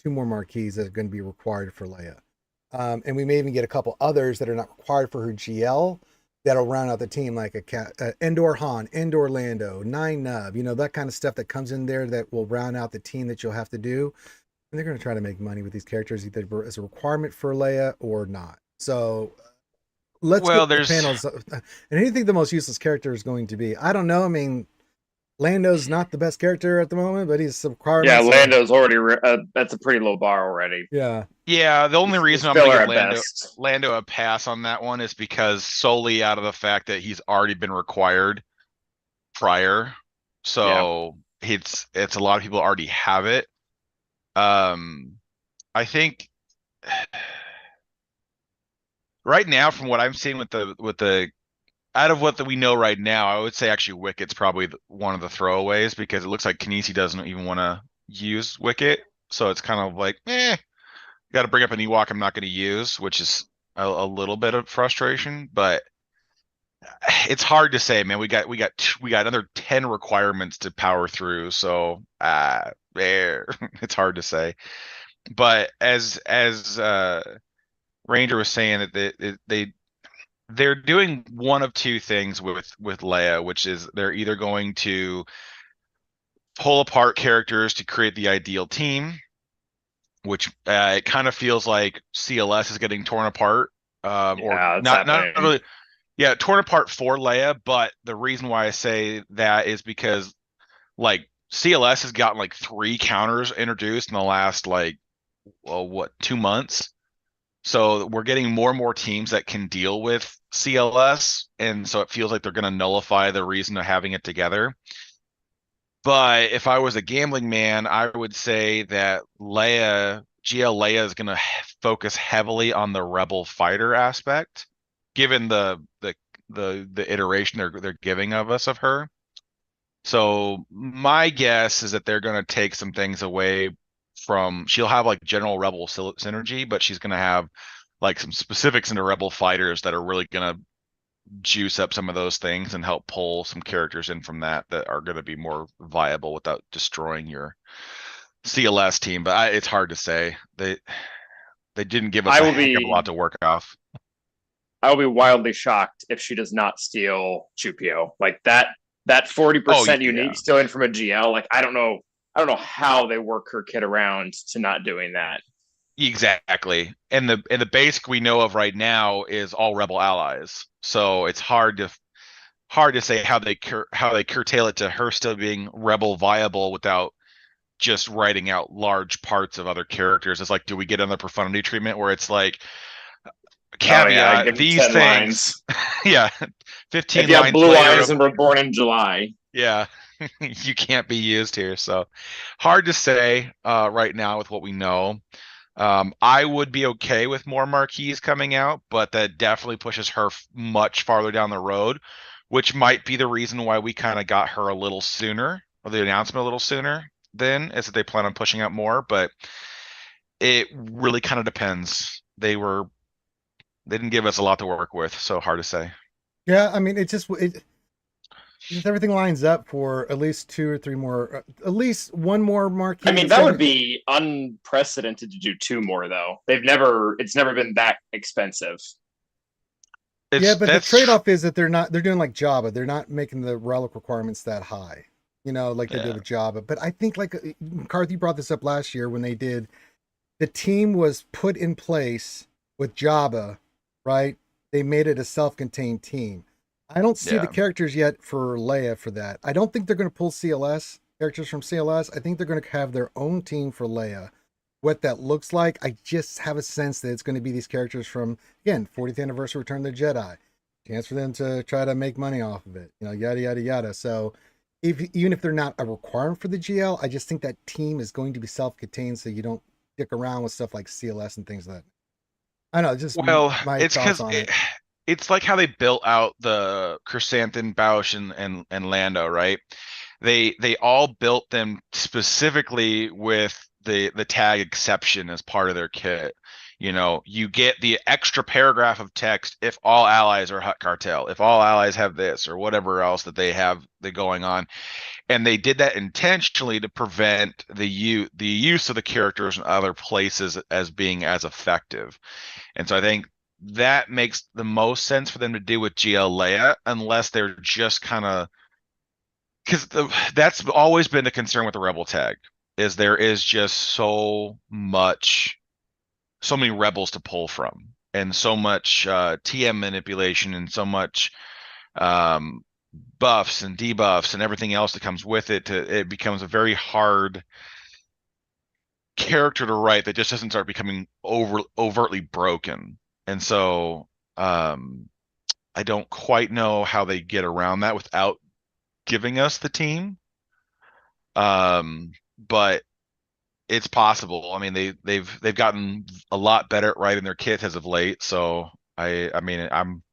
marquees that are going to be required for Leia. And we may even get a couple others that are not required for her GL that'll round out the team, like Endor Han, Endor Lando, 9 Nub, that kind of stuff that comes in there that will round out the team that you'll have to do. And they're going to try to make money with these characters, either as a requirement for Leia or not. So let's get the panels. And who do you think the most useless character is going to be? I don't know. I mean, Lando's not the best character at the moment, but he's required. Yeah, Lando's already that's a pretty low bar already. Yeah. Yeah, the only reason I'm going to give Lando a pass on that one is because solely out of the fact that he's already been required prior. So it's a lot of people already have it. I think right now, from what I'm seeing with the out of what we know right now, I would say actually Wicket's probably one of the throwaways because it looks like Kinesi doesn't even want to use Wicket. So it's kind of like, got to bring up an Ewok I'm not going to use, which is a little bit of frustration, but it's hard to say, man. We got another 10 requirements to power through. So it's hard to say, but as Ranger was saying that they're doing one of two things with Leia, which is they're either going to pull apart characters to create the ideal team, which it kind of feels like CLS is getting torn apart, or not really. Yeah, torn apart for Leia, but the reason why I say that is because like CLS has gotten like 3 counters introduced in the last 2 months. So we're getting more and more teams that can deal with CLS, and so it feels like they're going to nullify the reason of having it together. But if I was a gambling man, I would say that GL Leia is going to focus heavily on the rebel fighter aspect, given the iteration they're giving of her. So my guess is that they're going to take some things away from. She'll have like general rebel synergy, but she's going to have like some specifics into rebel fighters that are really going to juice up some of those things and help pull some characters in from that are going to be more viable without destroying your CLS team. But it's hard to say. They didn't give us a heck of a lot to work off. I will be wildly shocked if she does not steal Chupio. Like that 40% unique stealing from a GL. Like I don't know how they work her kit around to not doing that. Exactly. And the basic we know of right now is all rebel allies. So it's hard to say how they curtail it to her still being rebel viable without just writing out large parts of other characters. It's like, do we get another profundity treatment where it's like caveat these things? Yeah, 15 if you lines have blue later, eyes and were born in July. Yeah, you can't be used here. So hard to say right now with what we know. I would be okay with more marquees coming out, but that definitely pushes her much farther down the road, which might be the reason why we kind of got her a little sooner, or the announcement a little sooner then, is that they plan on pushing out more, but it really kind of depends. They didn't give us a lot to work with, so hard to say. Yeah, I mean, just everything lines up for at least 2 or 3 more, at least one more marquee. I mean, that would be unprecedented to do 2 more, though. It's never been that expensive. But the trade-off is that they're doing like Java. They're not making the relic requirements that high, like they did with Java. But I think, like McCarthy brought this up last year when they did, the team was put in place with Java, right? They made it a self-contained team. I don't see the characters yet for Leia for that. I don't think they're going to pull characters from CLS. I think they're going to have their own team for Leia. What that looks like, I just have a sense that it's going to be these characters from, again, 40th anniversary Return of the Jedi. Chance for them to try to make money off of it, yada, yada, yada. So even if they're not a requirement for the GL, I just think that team is going to be self-contained so you don't stick around with stuff like CLS and things like that. I know, just my thoughts on it. It's like how they built out the Chrysanthemum, Bausch, and Lando, right? They all built them specifically with the tag exception as part of their kit. You get the extra paragraph of text if all allies are Hutt Cartel, if all allies have this or whatever else that they have going on. And they did that intentionally to prevent the use of the characters in other places as being as effective. And so I think that makes the most sense for them to do with GL Leia, unless they're just kind of, because that's always been the concern with the Rebel tag, is there is just so many rebels to pull from, and so much TM manipulation, and so much buffs and debuffs and everything else that comes with it. It becomes a very hard character to write that just doesn't start becoming overtly broken. And so I don't quite know how they get around that without giving us the team. But it's possible. I mean, they've gotten a lot better at writing their kits as of late. So I mean, I'm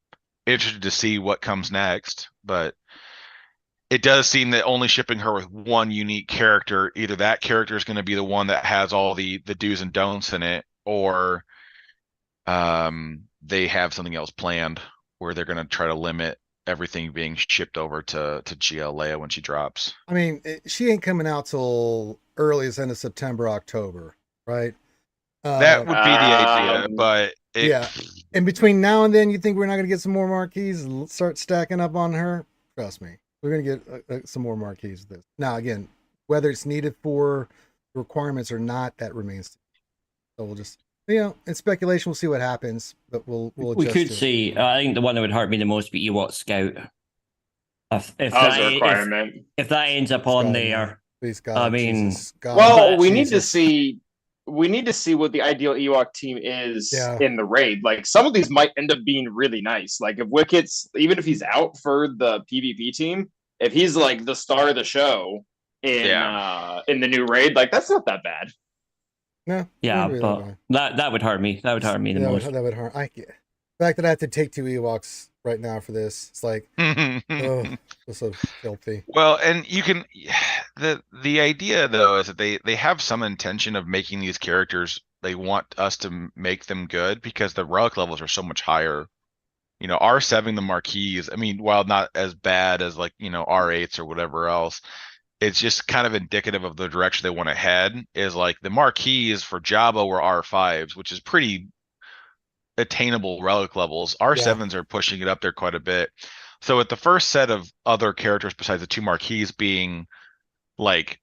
interested to see what comes next. But it does seem that only shipping her with one unique character, either that character is going to be the one that has all the do's and don'ts in it, or they have something else planned where they're going to try to limit everything being shipped over to GL Leia when she drops. I mean, she ain't coming out till early as end of September, October, right? That would be the idea, but And between now and then, you think we're not going to get some more marquees and start stacking up on her? Trust me, we're going to get some more marquees of this. Now, again, whether it's needed for requirements or not, that remains. So we'll just, in speculation, we'll see what happens, but we'll we could see. I think the one that would hurt me the most would be Ewok Scout. If that ends up on there, please God, I mean, Jesus, God. Well, we need to see we need to see what the ideal Ewok team is Yeah. in the raid. Like some of these might end up being really nice. Like if Wicket's, even if he's out for the PvP team, if he's like the star of the show in the new raid, like that's not that bad. No. Yeah, wouldn't be but that bad. that would hurt me. That would hurt me the most. That would harm. The fact that I have to take 2 Ewoks right now for this, it's like, oh, it's so filthy. Well, and you can the idea though is that they have some intention of making these characters, they want us to make them good because the relic levels are so much higher. You know, R7 the Marquis, I mean, while not as bad as like, you know, R8s or whatever else, it's just kind of indicative of the direction they want to head. Is like the Marquis for Jabba were R5s, which is pretty attainable relic levels. R7s are pushing it up there quite a bit. So with the first set of other characters besides the 2 Marquis being like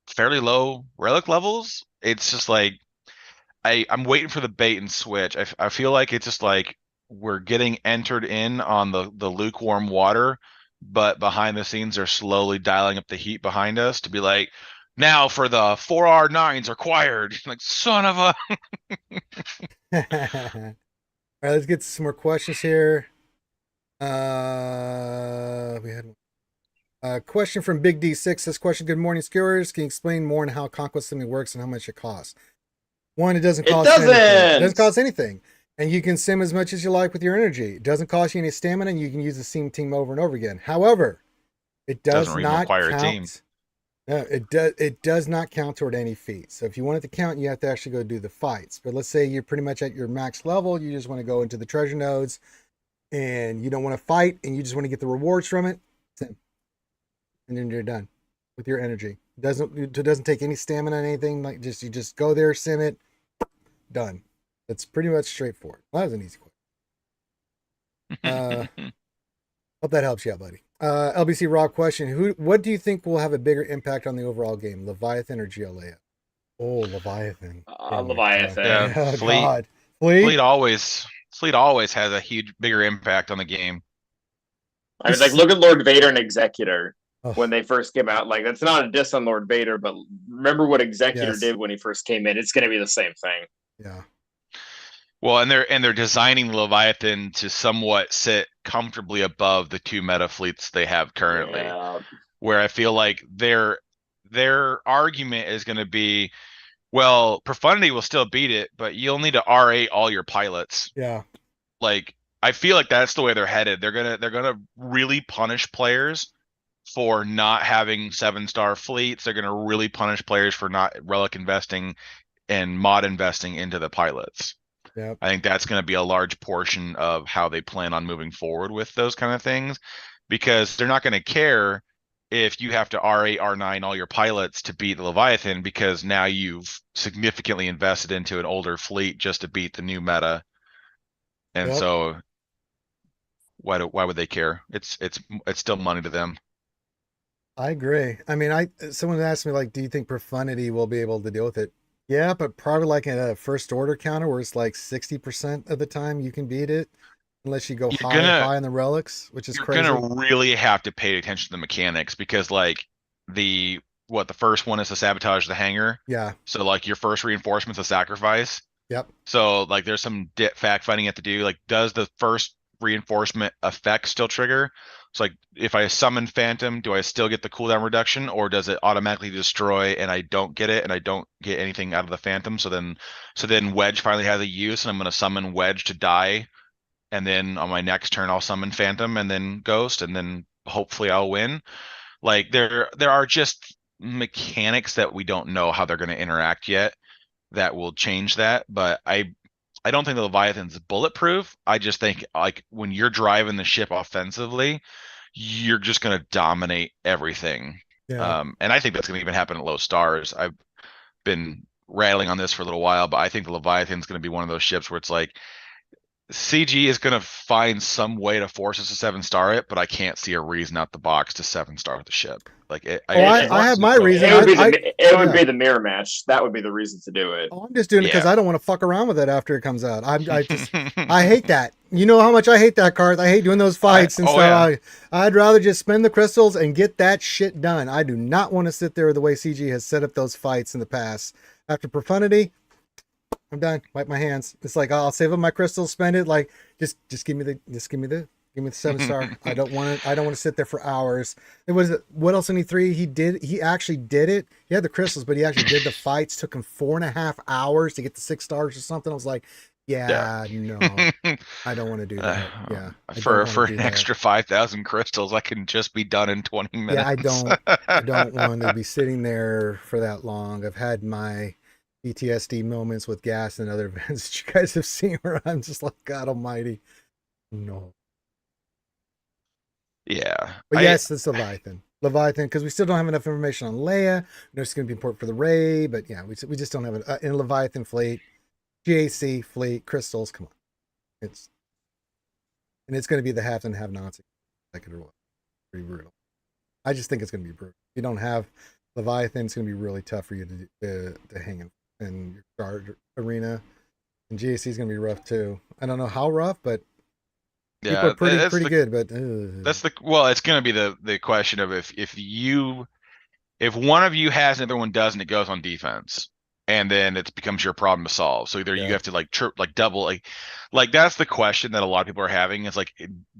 fairly low relic levels, it's just like I'm waiting for the bait and switch. I feel like it's just like we're getting entered in on the lukewarm water, but behind the scenes they're slowly dialing up the heat behind us to be like, now for the 4R9s required. Like, son of a All right, let's get some more questions here. We had one. Question from Big D6. This question: good morning, skewers. Can you explain more on how conquest simming works and how much it costs? One, it doesn't cost anything. It doesn't cost anything. And you can sim as much as you like with your energy. It doesn't cost you any stamina, and you can use the same team over and over again. However, it does not require a team. count. No, it does not count toward any feats. So if you want it to count, you have to actually go do the fights. But let's say you're pretty much at your max level, you just want to go into the treasure nodes, and you don't want to fight, and you just want to get the rewards from it, sim. And then you're done with your energy. It doesn't take any stamina or anything. Like you just go there, sim it, done. That's pretty much straightforward. Well, that was an easy question. Hope that helps you out, buddy. LBC Rob question: what do you think will have a bigger impact on the overall game, Leviathan or GLA? Oh, Leviathan. Leviathan. Yeah, Oh, Fleet. God. Fleet always has a bigger impact on the game. I mean, like, look at Lord Vader and Executor Oh. when they first came out. Like, that's not a diss on Lord Vader, but remember what Executor did when he first came in. It's going to be the same thing. Yeah. Well, and they're designing the Leviathan to somewhat sit comfortably above the 2 meta fleets they have currently. Yeah. Where I feel like their argument is going to be, well, Profundity will still beat it, but you'll need to R8 all your pilots. Yeah. Like, I feel like that's the way they're headed. They're gonna really punish players for not having 7-star fleets. They're gonna really punish players for not relic investing and mod investing into the pilots. Yep. I think that's going to be a large portion of how they plan on moving forward with those kind of things, because they're not going to care if you have to R8, R9 all your pilots to beat the Leviathan, because now you've significantly invested into an older fleet just to beat the new meta. And so why would they care? It's still money to them. I agree. I mean, someone asked me, like, do you think Profundity will be able to deal with it? Yeah, but probably like in a first order counter where it's like 60% of the time you can beat it, unless you go high in the relics, which is crazy. You're gonna really have to pay attention to the mechanics, because like the first one is to sabotage the hangar. Yeah. So like your first reinforcement's a sacrifice. Yep. So like there's some fact finding you have to do. Like, does the first reinforcement effect still trigger? So like if I summon Phantom, do I still get the cooldown reduction, or does it automatically destroy and I don't get it and I don't get anything out of the Phantom? So then Wedge finally has a use, and I'm gonna summon Wedge to die, and then on my next turn I'll summon Phantom and then Ghost, and then hopefully I'll win. Like there are just mechanics that we don't know how they're gonna interact yet that will change that. But I don't think the Leviathan's bulletproof. I just think like when you're driving the ship offensively, you're just going to dominate everything. Yeah. And I think that's going to even happen at low stars. I've been rattling on this for a little while, but I think the Leviathan's going to be one of those ships where it's like CG is going to find some way to force us to 7-star it, but I can't see a reason out the box to 7-star the ship. Like I have my reason. It would be the mirror match. That would be the reason to do it. Oh, I'm just doing it because I don't want to fuck around with it after it comes out. I hate that. You know how much I hate that card. I hate doing those fights and stuff. Yeah. I'd rather just spend the crystals and get that shit done. I do not want to sit there the way CG has set up those fights in the past. After Profundity, I'm done. Wipe my hands. It's like I'll save up my crystals, spend it. Like just give me the 7-star. I don't want to sit there for hours. It was what else in E3 he did? He actually did it. He had the crystals, but he actually did the fights. Took him 4.5 hours to get the 6 stars or something. I was like, no, I don't want to do that. Yeah, for an extra 5,000 crystals, I can just be done in 20 minutes. Yeah, I don't want to be sitting there for that long. I've had my PTSD moments with gas and other events that you guys have seen where I'm just like, God Almighty, no. Yeah. But yes, it's Leviathan, because we still don't have enough information on Leia. No, it's going to be important for the Rey, but yeah, we just don't have it in Leviathan fleet, GAC fleet, crystals. Come on, it's going to be the haves and have-nots. Like it or what? Pretty brutal. I just think it's going to be brutal. If you don't have Leviathan, it's going to be really tough for you to hang in your guard arena, and GAC is going to be rough too. I don't know how rough, but people are pretty good. But it's going to be the question of if one of you has and the other one doesn't, it goes on defense, and then it becomes your problem to solve. So either you have to double like that's the question that a lot of people are having is like,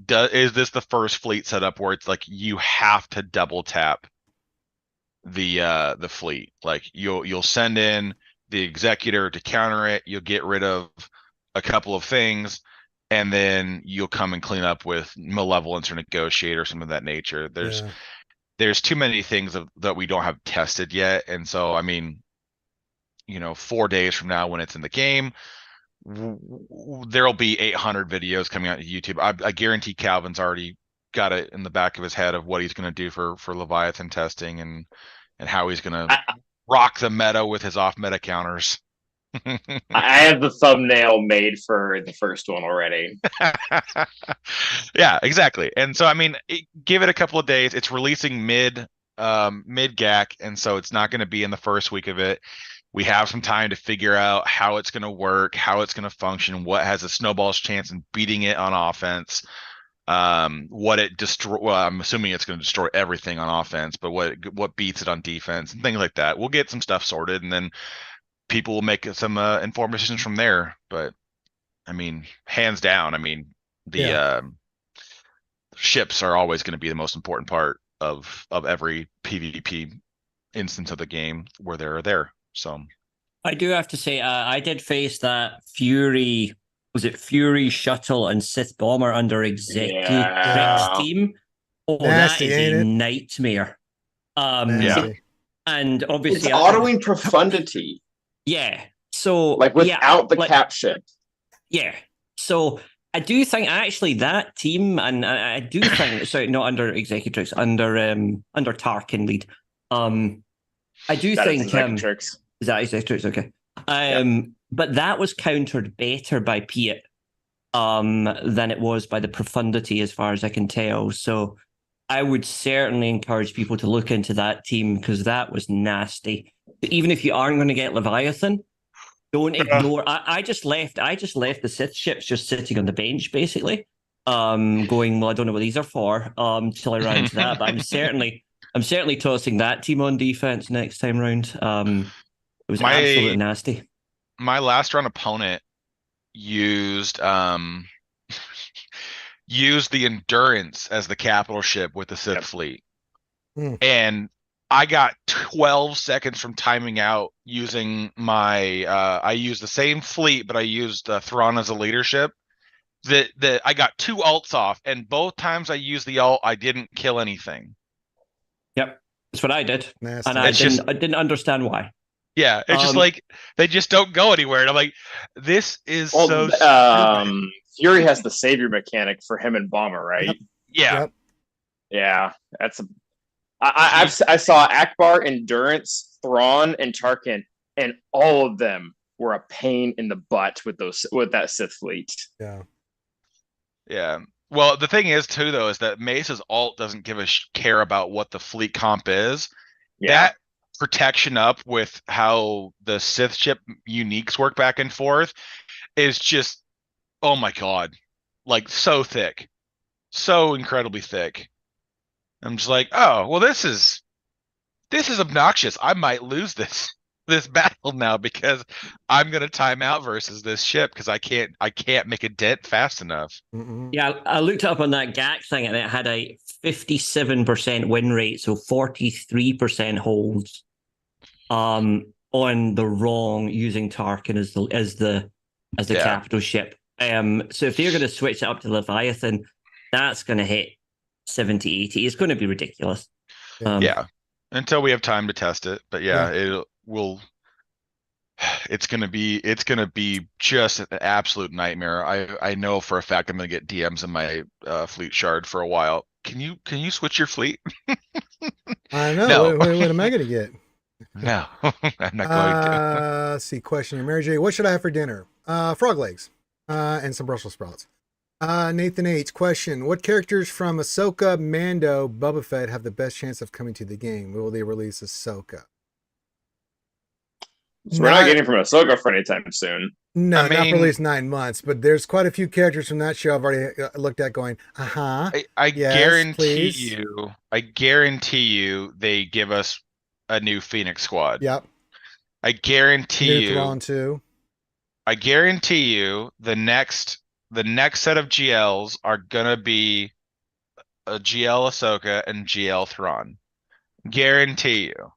is this the first fleet setup where it's like you have to double tap the fleet? Like you'll send in the executor to counter it, you'll get rid of a couple of things, and then you'll come and clean up with malevolence or negotiate or something of that nature. There's too many things that we don't have tested yet, and so I mean, 4 days from now when it's in the game, there'll be 800 videos coming out to YouTube. I guarantee Calvin's already got it in the back of his head of what he's going to do for Leviathan testing and how he's going to rock the meta with his off meta counters. I have the thumbnail made for the first one already. Yeah, exactly. And so I mean, give it a couple of days. It's releasing mid GAC, and so it's not going to be in the first week of it. We have some time to figure out how it's going to work, how it's going to function, what has a snowball's chance in beating it on offense. What it destroy. Well, I'm assuming it's going to destroy everything on offense, but what beats it on defense and things like that. We'll get some stuff sorted, and then people will make some informed decisions from there. But I mean, hands down, I mean the ships are always going to be the most important part of every PvP instance of the game where they're there. So I do have to say, I did face that Fury. Was it Fury Shuttle and Sith Bomber under Executrix team? Oh, nasty, that is a nightmare. And obviously, it's autoing Profundity. Yeah. So like without the caption. Yeah. So I do think actually that team, and I do think sorry, not under Executrix, under Tarkin lead. I do think Executrix. Is that Executrix? Okay. But that was countered better by Piet than it was by the Profundity, as far as I can tell. So I would certainly encourage people to look into that team because that was nasty. Even if you aren't going to get Leviathan, don't ignore. I just left the Sith ships just sitting on the bench, basically. Going, well, I don't know what these are for. Till I round to that, but I'm certainly tossing that team on defense next time round. It was absolutely nasty. My last round opponent used used the Endurance as the capital ship with the Sith fleet. And I got 12 seconds from timing out using my I used the same fleet, but I used Thrawn as a leadership. That I got 2 ults off, and both times I used the ult, I didn't kill anything. Yep. That's what I did. Nasty. And I didn't understand why. Yeah, it's just like they just don't go anywhere. And I'm like, this is so stupid. Fury has the savior mechanic for him and Bomber, right? Yep. Yeah. That's I saw Akbar, Endurance, Thrawn, and Tarkin, and all of them were a pain in the butt with that Sith fleet. Yeah. Well, the thing is too, though, is that Mace's ult doesn't give a care about what the fleet comp is. That protection up with how the Sith ship uniques work back and forth is just, oh my god, like so thick, so incredibly thick. I'm just like, oh well, this is obnoxious. I might lose this. this battle now because I'm gonna time out versus this ship because I can't make a dent fast enough. Mm-mm. Yeah, I looked up on that GAC thing and it had a 57% win rate, so 43% holds on the wrong using Tarkin as the Yeah. capital ship. So if they're going to switch it up to Leviathan, that's going to hit 70, 80. It's going to be ridiculous. Yeah. Until we have time to test it. But yeah, it will. It's gonna be just an absolute nightmare. I know for a fact I'm gonna get DMs in my fleet shard for a while. Can you switch your fleet? I know. No. What am I going to get? No, I'm not going to. Let's see. Question here. Mary J. What should I have for dinner? Frog legs and some Brussels sprouts. Nathan H. Question. What characters from Ahsoka, Mando, Boba Fett have the best chance of coming to the game? Will they release Ahsoka? So we're not getting from Ahsoka for any time soon. No, I not mean- for at least 9 months, but there's quite a few characters from that show I've already looked at going, I Yes, guarantee please. you they give us a new Phoenix squad. Yep. I guarantee New you Thrawn too. I guarantee you the next set of GLs are gonna be a GL Ahsoka and GL Thrawn. Guarantee you.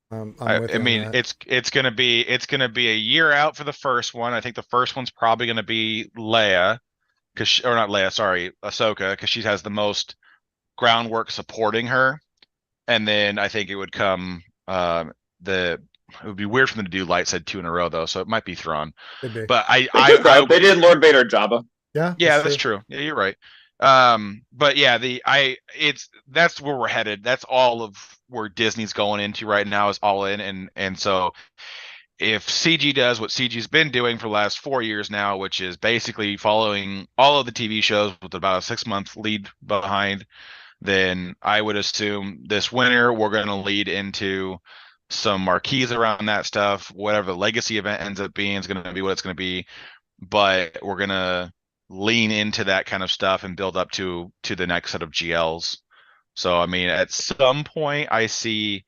I'm I with you on mean, that. it's gonna be a year out for the first one. I think the first one's probably gonna be Leia, or not Leia, sorry, Ahsoka, because she has the most groundwork supporting her. And then I think it would come it would be weird for them to do light side 2 in a row though, so it might be Thrawn. Could be. But They did Lord Vader Jabba. Yeah, that's true. Yeah, you're right. But yeah, that's where we're headed. That's all of where Disney's going into right now is all in, and so if CG does what CG's been doing for the last 4 years now, which is basically following all of the TV shows with about a 6-month lead behind, then I would assume this winter we're going to lead into some marquees around that stuff. Whatever the legacy event ends up being is going to be what it's going to be, but we're going to lean into that kind of stuff and build up to the next set of GLs. So I mean, at some point I see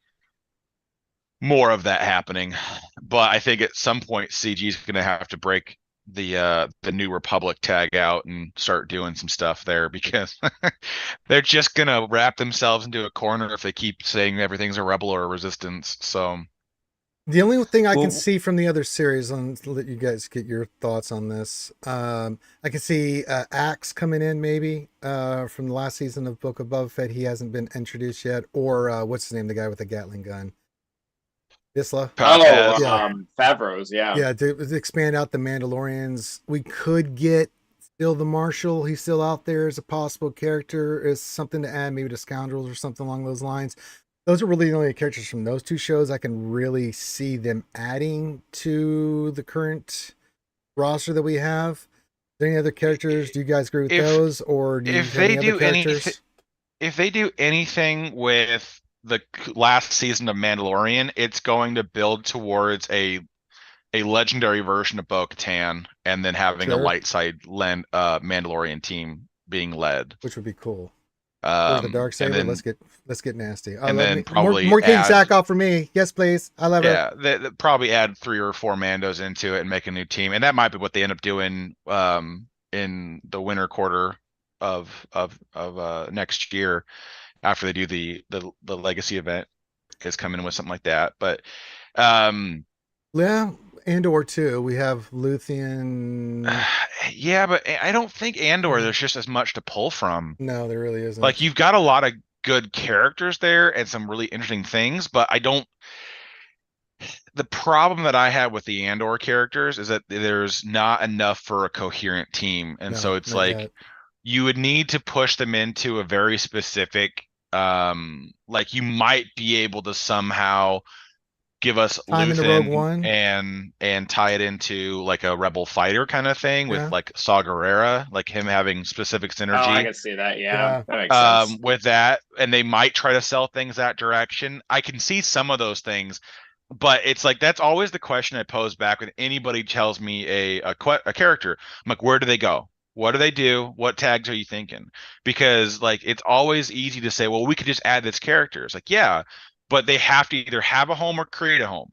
more of that happening, but I think at some point CG is going to have to break the New Republic tag out and start doing some stuff there because they're just going to wrap themselves into a corner if they keep saying everything's a rebel or a resistance. So The only thing I can Well- see from the other series, and let you guys get your thoughts on this, I can see Axe coming in maybe from the last season of Book of Boba Fett. He hasn't been introduced yet. Or what's his name? The guy with the Gatling gun. Isla. Paz. Yeah. Favreau's, yeah. Yeah, to expand out the Mandalorians. We could get still the Marshal. He's still out there as a possible character, as something to add maybe to Scoundrels or something along those lines. Those are really the only characters from those two shows I can really see them adding to the current roster that we have. Is there any other characters? Do you guys agree with those, or do you if have any they other do characters? if they do anything with the last season of Mandalorian, it's going to build towards a legendary version of Bo-Katan, and then having a Sure. light side Mandalorian team being led. Which would be cool. Or the dark And saber. then, Let's get nasty. I and love then me. probably more King add- Sack off for me. Yes, please. I love her. yeah, they probably add 3 or 4 Mandos into it and make a new team, and that might be what they end up doing in the winter quarter of next year after they do the legacy event, is coming in with something like that. But Yeah, and or two. We have Luthien. yeah, but I don't think Andor there's just as much to pull from. No, there really isn't. Like, you've got a lot of good characters there and some really interesting things, but I don't. The problem that I have with the Andor characters is that there's not enough for a coherent team, and No, so it's not like yet. you would need to push them into a very specific. Like, you might be able to somehow give us Time in the Rogue Luthen One. and tie it into like a rebel fighter kind of thing Yeah. with like Saw Gerrera, like him having specific Oh, I synergy can see that. Yeah. Yeah, that makes sense. with that, and they might try to sell things that direction. I can see some of those things, but it's like that's always the question I pose back when anybody tells me a character. I'm like, where do they go? What do they do? What tags are you thinking? Because like it's always easy to say, well, we could just add this character. It's like, yeah, but they have to either have a home or create a home.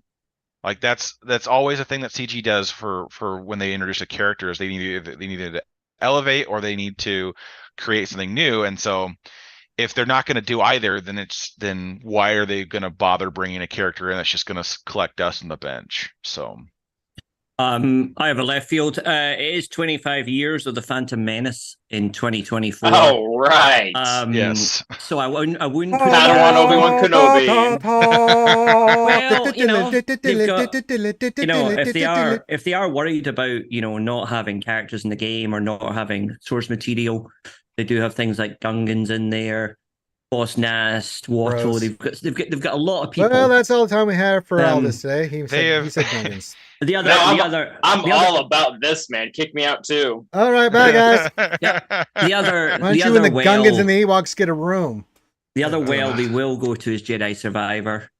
Like that's always a thing that CG does for when they introduce a character is they need to elevate or they need to create something new. And so if they're not going to do either, then why are they going to bother bringing a character in that's just going to collect dust on the bench? So I have a left field. It is 25 years of the Phantom Menace in 2024. Oh, right. yes. So I wouldn't put Padawan, Obi-Wan Kenobi. Well, they've got, if they are worried about, not having characters in the game or not having source material, they do have things like Gungans in there, Boss Nast, Watto. Gross. They've got a lot of people. Well, that's all the time we have for all this today. He said Gungans. I'm all about this, man. Kick me out too. All right, bye guys. The other, Why don't you and the Gungans and the Ewoks get a room? The other well they will go to is Jedi Survivor.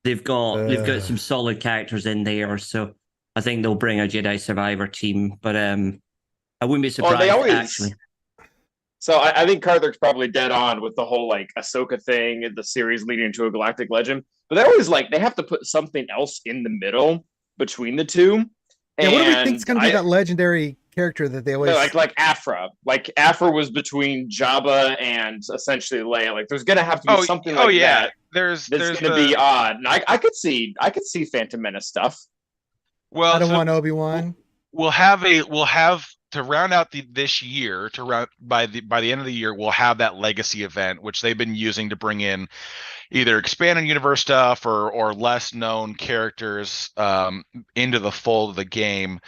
They've got some solid characters in there, so I think they'll bring a Jedi Survivor team. But I wouldn't be surprised actually. So I think Carthag's probably dead on with the whole like Ahsoka thing, the series leading into a galactic legend. But they always they have to put something else in the middle between the two. Yeah, what do we think is going to be that legendary character that they always like Afra? Like Afra was between Jabba and essentially Leia. Like there's going to have to be something like that. There's going to be odd. And I could see Phantom Menace stuff. Well, I don't want Obi-Wan. We'll have to round out this year by the end of the year, we'll have that legacy event, which they've been using to bring in either expanded universe stuff or less known characters into the fold of the game.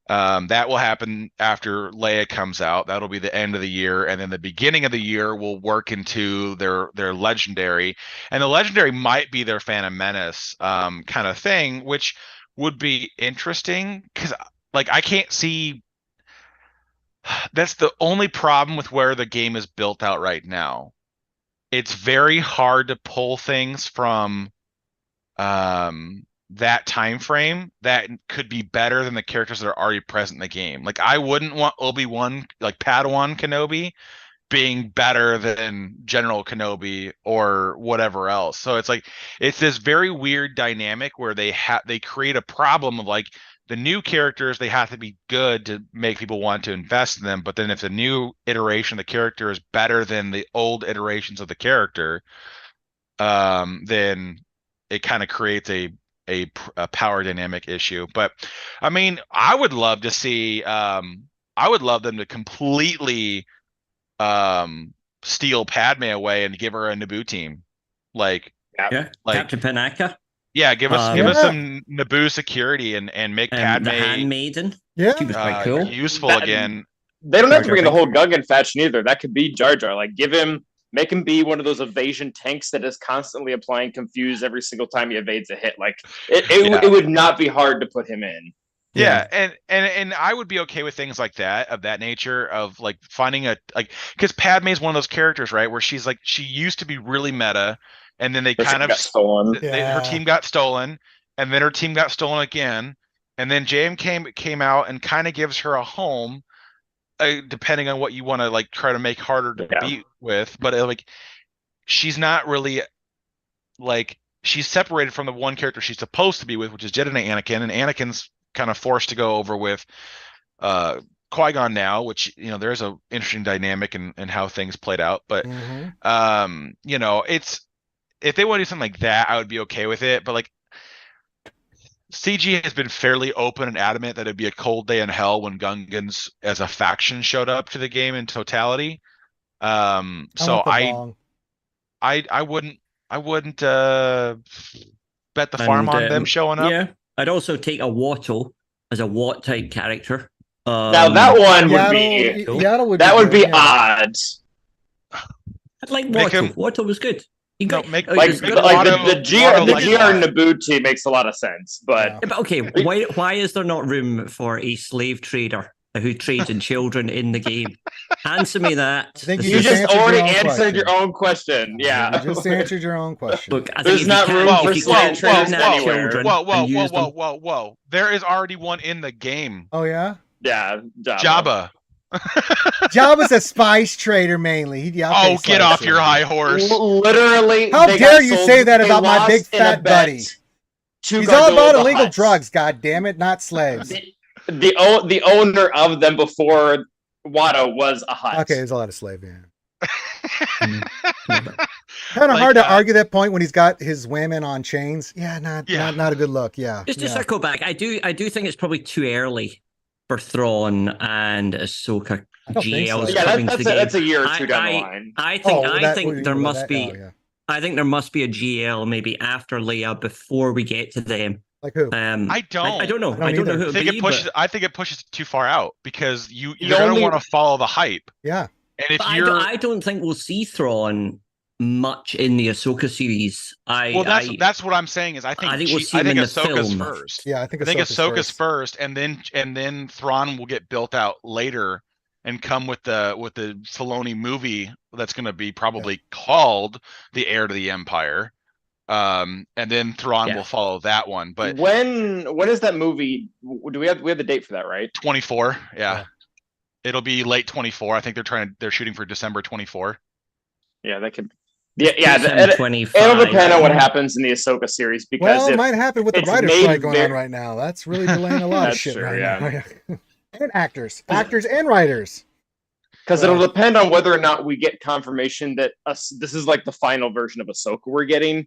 That will happen after Leia comes out. That'll be the end of the year, and then the beginning of the year will work into their legendary, and the legendary might be their Phantom Menace kind of thing, which would be interesting because I can't see. That's the only problem with where the game is built out right now. It's very hard to pull things from that time frame that could be better than the characters that are already present in the game. Like I wouldn't want Obi-Wan, like Padawan Kenobi, being better than General Kenobi or whatever else. So it's this very weird dynamic where they create a problem of the new characters, they have to be good to make people want to invest in them. But then if the new iteration of the character is better than the old iterations of the character, then it kind of creates a power dynamic issue. But I mean, I would love to see, I would love them to completely steal Padme away and give her a Naboo team. Captain Panaka. Yeah, give us some Naboo security and make Padme the handmaiden. Yeah, she was quite cool. Useful again. They don't have to bring in the whole Gungan faction either. That could be Jar Jar. Make him be one of those evasion tanks that is constantly applying confuse every single time he evades a hit. It would not be hard to put him in. Yeah, and I would be okay with things like that, of that nature, of finding because Padme is one of those characters, right, where she used to be really meta. And then they kind of got stolen. Her team got stolen, and then her team got stolen again. And then JM came out and kind of gives her a home, depending on what you want to try to make harder to beat with. But she's not really she's separated from the one character she's supposed to be with, which is Jedi Anakin, and Anakin's kind of forced to go over with Qui-Gon now, which there's a interesting dynamic in how things played out. But it's. If they want to do something like that, I would be okay with it. But CG has been fairly open and adamant that it'd be a cold day in hell when Gungans as a faction showed up to the game in totality. So I wouldn't bet the farm on them showing up. Yeah, I'd also take a Watto as a Watt type character. Now that one would be odd. I'd like Watto. Watto was good. The GR Naboo team makes a lot of sense, but okay, why is there not room for a slave trader who trades in children in the game? Answer me that. I think you just already answered your own question. Yeah, you just answered your own question. Look, I there's not room for slave traders anywhere. Whoa! There is already one in the game. Oh yeah. Yeah, Jabba. Jabba's a spice trader mainly. Get off your high horse. Literally. How dare you say that about my big fat buddy? two He's gotta all go about with the illegal huts. drugs, god damn it, not slaves. The owner of them before Watto was a hut. Okay, there's a lot of slave, yeah. Mm. Kind of Like, hard to argue that point when he's got his women on chains. Yeah, Yeah. not a good look. Yeah. Just to yeah. circle back, I do think it's probably too early for Thrawn and Ahsoka I don't think so. GLs Yeah, coming to the game. that's a year or two down the line. I think there must be. Oh, yeah. I think there must be a GL maybe after Leia before we get to them. Like who? I don't. I don't know. I don't know either. who I it think be, it pushes. but I think it pushes it too far out because you're The gonna only- want to follow the hype. Yeah. And if I you're, I don't think we'll see Thrawn much in the Ahsoka series. that's what I'm saying is I think we'll see him in the Ahsoka's film. first. Yeah, I think Ahsoka's first, and then Thrawn will get built out later and come with the Filoni movie that's going to be probably called The Heir to the Empire. And then Thrawn will follow that one. But when is that movie? Do we have the date for that, right? 24, yeah. Yeah. It'll be late 24. I think they're shooting for December 24. Yeah, that could. Yeah, December 25. it'll depend on what happens in the Ahsoka series because Well, it might happen with the it's writer's made strike going on very- right now. That's really delaying a lot of That's shit true, right yeah. now. And actors and writers. it'll depend on whether or not we get confirmation that this is like the final version of Ahsoka we're getting,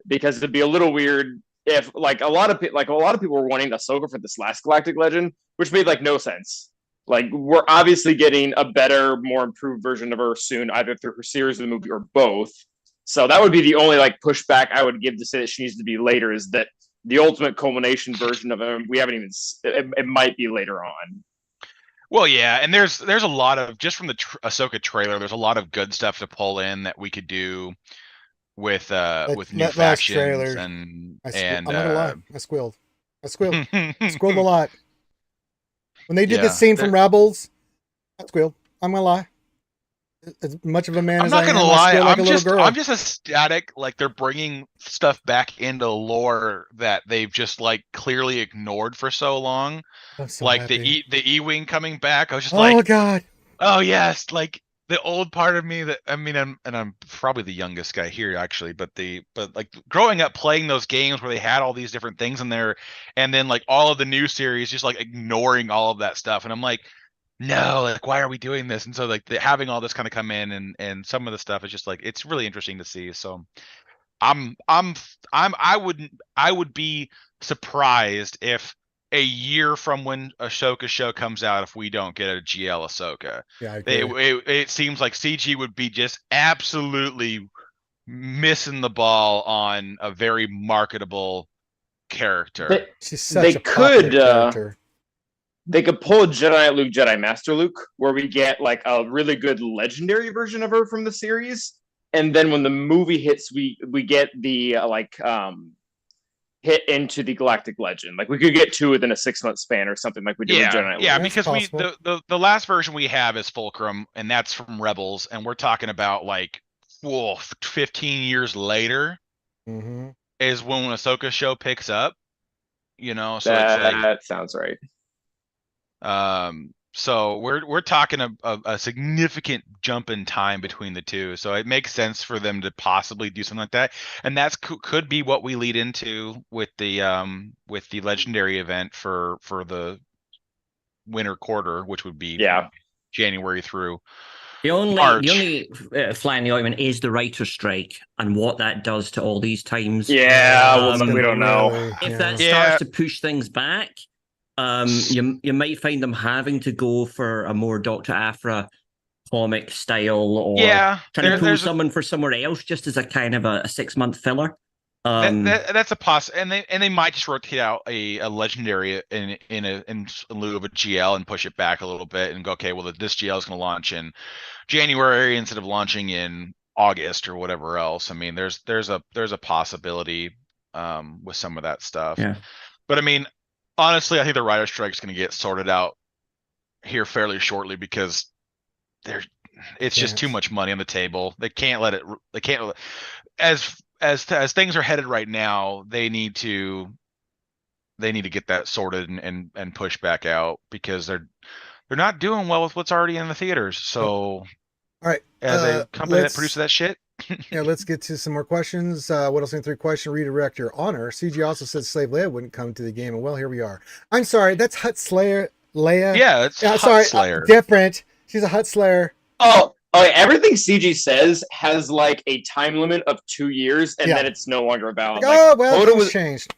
because it'd be a little weird if a lot of people were wanting Ahsoka for this last Galactic Legend, which made no sense. We're obviously getting a better, more improved version of her soon, either through her series or the movie or both. So that would be the only pushback I would give to say that she needs to be later, is that the ultimate culmination version of him, we haven't even, it might be later on. Well, yeah, and there's a lot of, just from the Ahsoka trailer, there's a lot of good stuff to pull in that we could do with new last factions trailer, and I'm not gonna lie, I squealed a lot when they did Yeah, this scene from Rebels. I squealed. I'm gonna lie. As much of a man I'm as not I gonna am, I lie, squeal like a little girl. I'm just ecstatic. They're bringing stuff back into lore that they've just clearly ignored for so long. I'm so happy. the E-wing coming back. I was just Oh god. oh yes, the old part of me that, I mean, I'm probably the youngest guy here actually, but growing up playing those games where they had all these different things in there, and then all of the new series just ignoring all of that stuff, and I'm like, no, why are we doing this? And so having all this kind of come in, and some of the stuff is just it's really interesting to see. So I would be surprised if a year from when Ahsoka's show comes out, if we don't get a GL Ahsoka. Yeah, I agree. It seems like CG would be just absolutely missing the ball on a very marketable character. She's such a popular character. They could pull a Jedi Knight Luke, Jedi Master Luke, where we get a really good legendary version of her from the series, and then when the movie hits, we get the hit into the Galactic Legend. We could get two within a 6-month span or something like we did with Jedi Knight Luke. Yeah, That's because possible. the last version we have is Fulcrum, and that's from Rebels, and we're talking about 15 years later is when Ahsoka's show picks up. So that sounds right. So we're talking a significant jump in time between the two, so it makes sense for them to possibly do something like that, and that's could be what we lead into with the legendary event for the winter quarter, which would be January through the March. only fly in the ointment is the writer's strike and what that does to all these times. Yeah, we don't know. If that starts to push things back, you might find them having to go for a more Dr. Aphra comic style, or trying to pull someone for somewhere else just as a kind of a 6-month filler. That's a and they might just rotate out a legendary in lieu of a GL and push it back a little bit and go, okay, well, this GL is going to launch in January instead of launching in August or whatever else. I mean, there's a possibility with some of that stuff. Yeah. But I mean, honestly, I think the writer strike is going to get sorted out here fairly shortly, because it's just too much money on the table. They can't let it. They can't. As things are headed right now, they need to get that sorted and push back out, because they're not doing well with what's already in the theaters. So, all right, as a company that produces that shit, Yeah, let's get to some more questions. What else in 3 question? Redirect your honor. CG also said Slave Leia wouldn't come to the game, and well, here we are. I'm sorry, that's Hut Slayer Leia. Yeah, it's Yeah, Hut sorry, Slayer. different. She's a Hut Slayer. Oh, everything CG says has like a time limit of 2 years, and Yeah. then it's no longer valid. Like, oh, well, Hoda things was changed.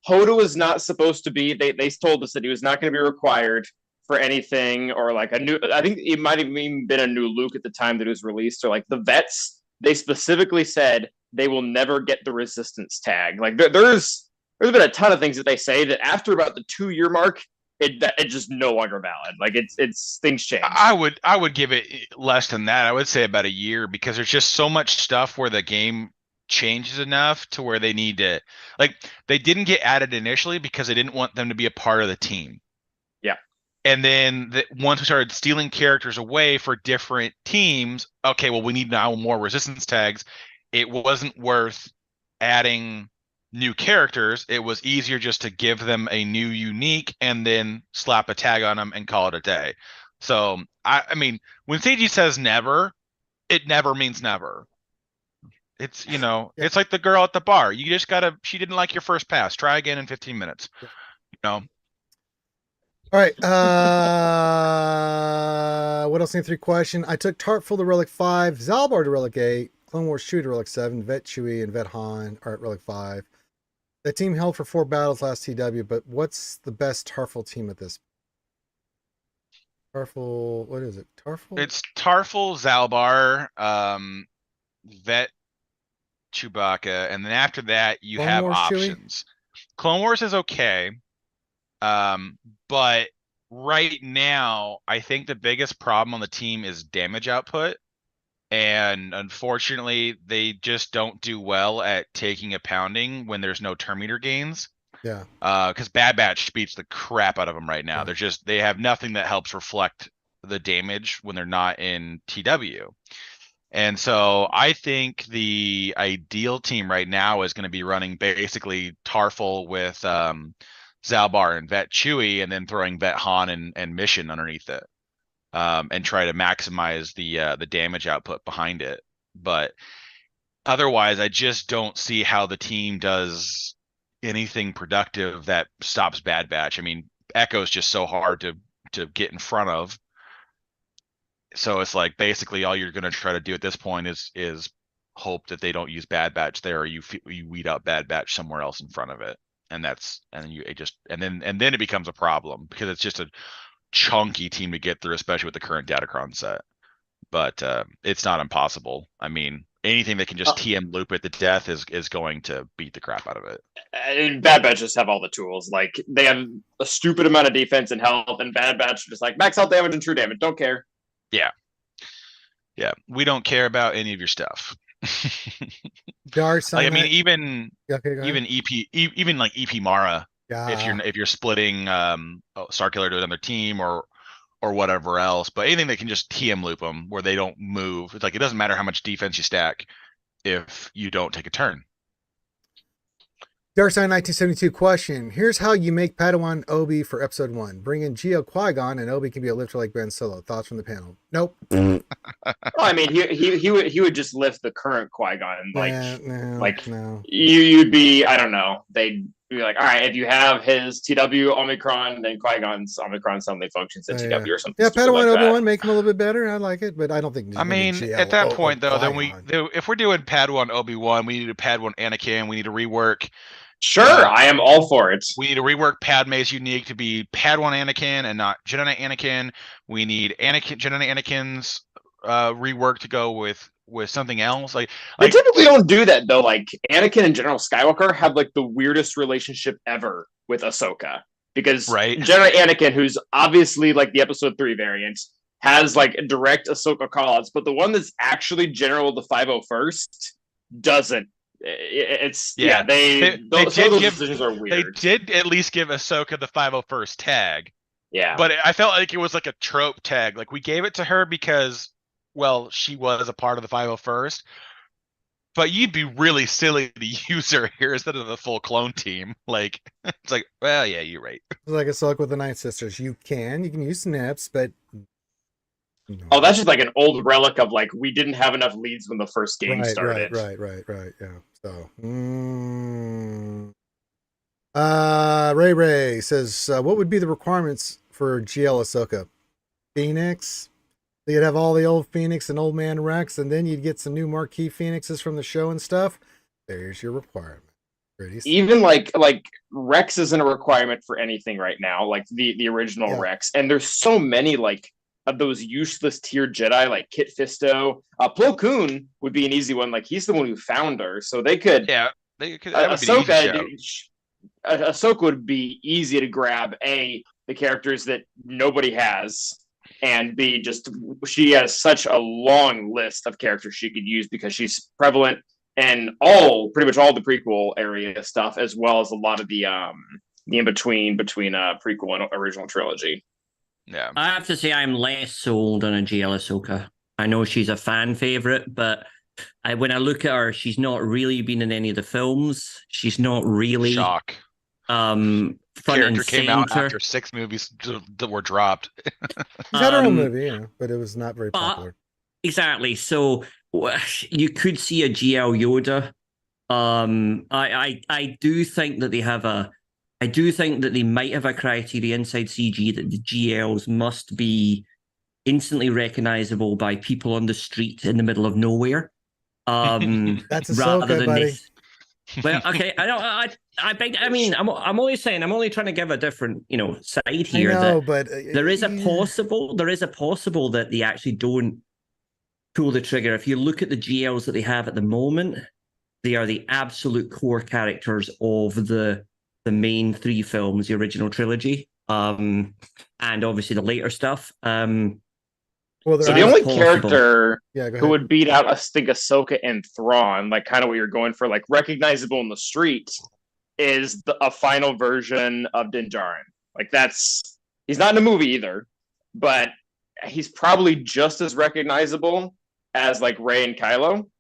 Hoda was not supposed to be. They told us that he was not going to be required for anything, or like a new. I think it might have even been a new Luke at the time that it was released, or like the vets. They specifically said they will never get the resistance tag. Like there's been a ton of things that they say that after about the 2 year mark, it's just no longer valid. Like it's things change. I would give it less than that. I would say about a year, because there's just so much stuff where the game changes enough to where they need to, like, they didn't get added initially because they didn't want them to be a part of the team. Yeah. And then once we started stealing characters away for different teams, okay, well, we need now more resistance tags. It wasn't worth adding new characters. It was easier just to give them a new unique and then slap a tag on them and call it a day. So I mean, when CG says never, it never means never. It's, it's like the girl at the bar. You just gotta, she didn't like your first pass. Try again in 15 minutes. All right. What else in 3 question? I took Tartful to Relic 5, Zalbar to Relic 8, Clone Wars Chewie to Relic 7, Vet Chewie and Vet Han are at Relic 5. The team held for 4 battles last TW, but what's the best Tarful team at this? Tarful, what is it? Tarful? It's Tarful, Zalbar, Vet, Chewbacca, and then after that you Clone have Wars, Chewie? options. Clone Wars is okay, but right now I think the biggest problem on the team is damage output, and unfortunately they just don't do well at taking a pounding when there's no turn meter gains. Yeah. Because Bad Batch beats the crap out of them right now. Yeah. They have nothing that helps reflect the damage when they're not in TW. And so I think the ideal team right now is going to be running basically Tarful with Zalbar and Vet Chewie, and then throwing Vet Han and Mission underneath it, and try to maximize the damage output behind it. But otherwise, I just don't see how the team does anything productive that stops Bad Batch. I mean, Echo's just so hard to get in front of. So it's like basically all you're going to try to do at this point is hope that they don't use Bad Batch there, or you weed out Bad Batch somewhere else in front of it, and then it becomes a problem because it's just a chunky team to get through, especially with the current Datacron set. But it's not impossible. I mean, anything that can just TM loop it to death is going to beat the crap out of it. And Bad Batch just have all the tools. Like they have a stupid amount of defense and health, and Bad Batch just like max out damage and true damage. Don't care. Yeah, we don't care about any of your stuff. Dark Like, I mean, even like EP Mara, yeah. if you're splitting Starkiller to another team or whatever else, but anything that can just TM loop them where they don't move, it's like it doesn't matter how much defense you stack if you don't take a turn. Darkseid 1972 question. Here's how you make Padawan Obi for episode 1. Bring in Geo Qui-Gon and Obi can be a lifter like Ben Solo. Thoughts from the panel? Nope. Well, I mean, he would just lift the current Qui-Gon. No. You'd be, I don't know. They'd be like, all right, if you have his TW Omicron, then Qui-Gon's Omicron suddenly functions in TW or something. Yeah, Padawan like Obi-Wan, make him a little bit better. I like it, but I don't think. I mean, at that point though, then if we're doing Padawan Obi-Wan, we need a Padawan Anakin. We need to rework. Sure, I am all for it. We need to rework Padme's unique to be Padawan Anakin and not Jedi Anakin. We need Jedi Anakin's rework to go with something else. Like they typically don't do that though. Like Anakin and General Skywalker have like the weirdest relationship ever with Ahsoka, because Jedi Anakin, who's obviously like the Episode 3 variant, has like direct Ahsoka callouts, but the one that's actually General of the 501st doesn't. It's those decisions are weird. They did at least give Ahsoka the 501st tag. Yeah, but I felt like it was like a trope tag. Like we gave it to her because, well, she was a part of the 501st. But you'd be really silly to use her here instead of the full clone team. Like it's like, well, yeah, you're right. It's like Ahsoka with the Night Sisters. You can use Snips, but No. Oh, that's just like an old relic of like we didn't have enough leads when the first game started. Right. Yeah. So, Ray says, what would be the requirements for GL Ahsoka? Phoenix. So you'd have all the old Phoenix and Old Man Rex, and then you'd get some new marquee Phoenixes from the show and stuff. There's your requirement. Pretty simple. Even like Rex isn't a requirement for anything right now, like the original Yeah. Rex. And there's so many like of those useless tier Jedi, like Kit Fisto. Plo Koon would be an easy one. Like he's the one who found her, so they could. Yeah, they could. That would be an easy shout. Ahsoka would be easy to grab. A, the characters that nobody has, and B, just she has such a long list of characters she could use because she's prevalent in pretty much all the prequel area stuff, as well as a lot of the in between prequel and original trilogy. Yeah, I have to say I'm less sold on a GL Ahsoka. I know she's a fan favorite, but when I look at her, she's not really been in any of the films. She's not really shock. Front Character and came out center. after 6 movies that were dropped. She's had her own movie, yeah, but it was not very popular. Exactly. So you could see a GL Yoda. I do think that they have I do think that they might have a criteria inside CG that the GLs must be instantly recognizable by people on the street in the middle of nowhere. That's rather Ahsoka, than buddy. this. Well, okay, I mean, I'm only saying, I'm only trying to give a different, side here. I know, that but there is a possible that they actually don't pull the trigger. If you look at the GLs that they have at the moment, they are the absolute core characters of the main 3 films, the original trilogy, and obviously the later stuff. Well, so the only character who would beat out, I think, Ahsoka and Thrawn, like kind of what you're going for, like recognizable in the street, is a final version of Din Djarin. Like he's not in a movie either, but he's probably just as recognizable as like Rey and Kylo.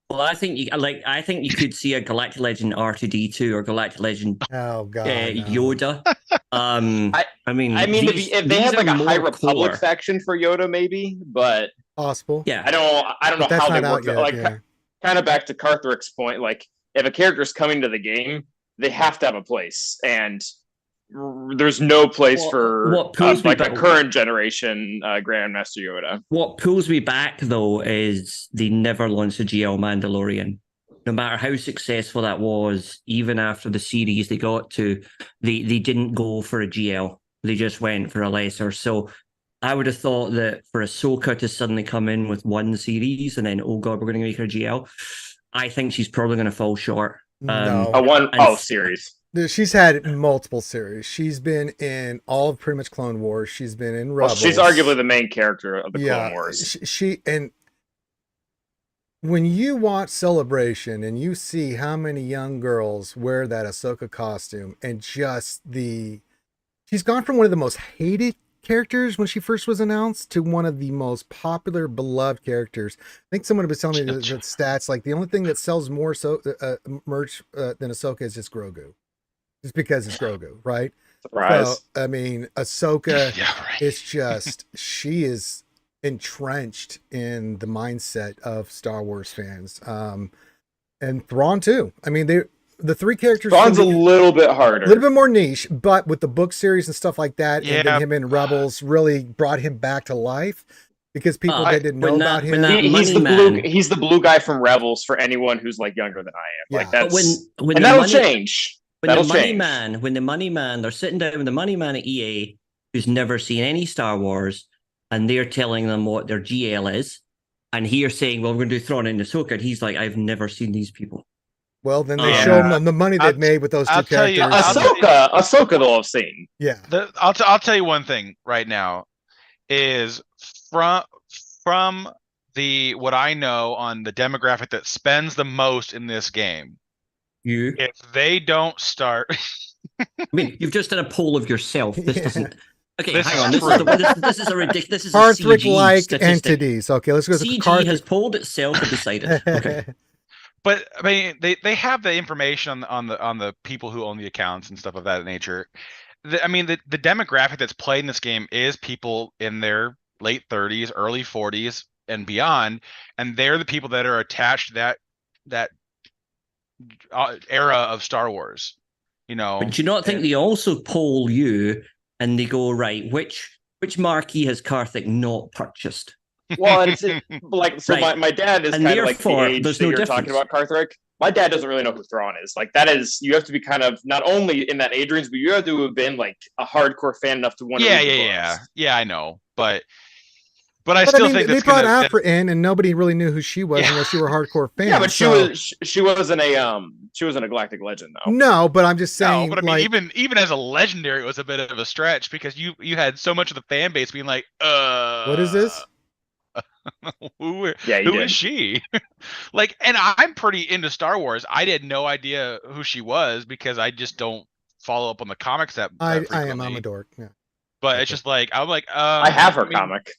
Well, I think you could see a Galactic Legend R2D2 or Galactic Legend Yoda. I mean, if they had like a High Republic faction for Yoda, maybe, but possible. Yeah, I don't know how they work. Kind of back to Carthrick's point, like if a character is coming to the game, they have to have a place, and there's no place for like a current generation Grandmaster Yoda. What pulls me back though is they never launched a GL Mandalorian. No matter how successful that was, even after the series they got to, they didn't go for a GL. They just went for a lesser. So I would have thought that for Ahsoka to suddenly come in with one series and then, oh God, we're going to make her a GL, I think she's probably going to fall short. Series. She's had multiple series. She's been in all of pretty much Clone Wars. She's been in Rebels. She's arguably the main character of the Clone Wars. And when you watch Celebration and you see how many young girls wear that Ahsoka costume and she's gone from one of the most hated characters when she first was announced to one of the most popular, beloved characters. I think someone was telling me the stats, like the only thing that sells more merch than Ahsoka is just Grogu. Just because it's Grogu, right? Surprise. So, I mean, Ahsoka is she is entrenched in the mindset of Star Wars fans. And Thrawn too. I mean, the 3 characters. Thrawn's a little bit harder. A little bit more niche, but with the book series and stuff like that, and then him in Rebels really brought him back to life because people that didn't know about him. He's the blue guy from Rebels for anyone who's like younger than I am. Yeah. Like that's that'll change. When the money man, they're sitting down with the money man at EA, who's never seen any Star Wars, and they're telling them what their GL is, and he's saying, "Well, we're going to do Thrawn and Ahsoka," and he's like, "I've never seen these people." Well, then they show them the money they've made with those 2 characters. Ahsoka, they'll have seen. Yeah, I'll tell you one thing right now is from what I know on the demographic that spends the most in this game. If they don't start, I mean, you've just done a poll of yourself. This doesn't. Okay, hang on. This is a ridiculous. This is a Carthrick-like entities. Okay, let's go. CG has polled itself and decided. Okay. But I mean, they have the information on the people who own the accounts and stuff of that nature. The demographic that's played in this game is people in their late 30s, early 40s, and beyond, and they're the people that are attached to that era of Star Wars. But do you not think they also poll you and they go, right, which marquee has Karthik not purchased? Well, and it's like, so Right. my dad is And kind of like the therefore, age there's that no you're difference. talking about, Karthik. My dad doesn't really know who Thrawn is. Like, that is, you have to be kind of not only in that age range, but you have to have been like a hardcore fan enough to want to read the books. Yeah, I know, but I But still I mean, think they that's brought gonna. Afra in, and nobody really knew who she was Yeah. unless you were a hardcore fan. Yeah, but so... she wasn't a Galactic Legend though. No, but I'm just No, saying. but I mean, like, even as a legendary, it was a bit of a stretch because you had so much of the fan base being like, what is this? who Yeah, you who did. is she? Like, and I'm pretty into Star Wars. I had no idea who she was because I just don't follow up on the comics that I am. frequently. I'm a dork. Yeah. But it's just like I'm like, I have her I mean, comic.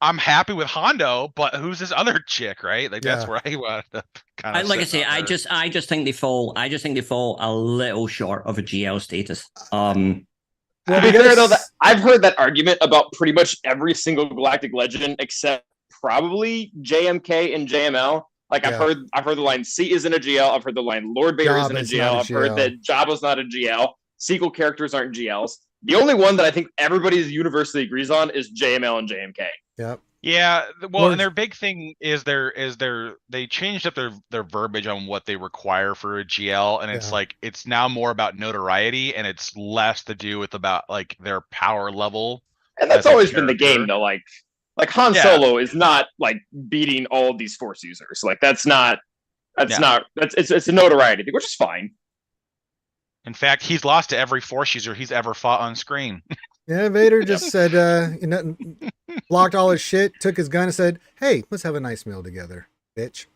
I'm happy with Hondo, but who's this other chick, right? Like that's Yeah. where I wound up kind of. Like I say, I just think they fall. I just think they fall a little short of a GL status. Well, To be fair, because though, I've heard that argument about pretty much every single Galactic Legend except probably JMK and JML. Like, Yeah. I've heard the line C isn't a GL. I've heard the line Lord Vader isn't a Jabba's GL. not a I've heard GL. that Jabba's not a GL. Sequel characters aren't GLs. The only one that I think everybody universally agrees on is JML and JMK. Yep. Yeah, well, Lord- and their big thing is they changed up their verbiage on what they require for a GL, and it's Yeah. like it's now more about notoriety, and it's less to do with about like their power level. And that's as a always been the character. game, though. Like Han Yeah. Solo is not like beating all of these Force users. Like it's a notoriety thing, which is fine. In fact, he's lost to every Force user he's ever fought on screen. Yeah, Vader just said, blocked all his shit, took his gun, and said, "Hey, let's have a nice meal together, bitch."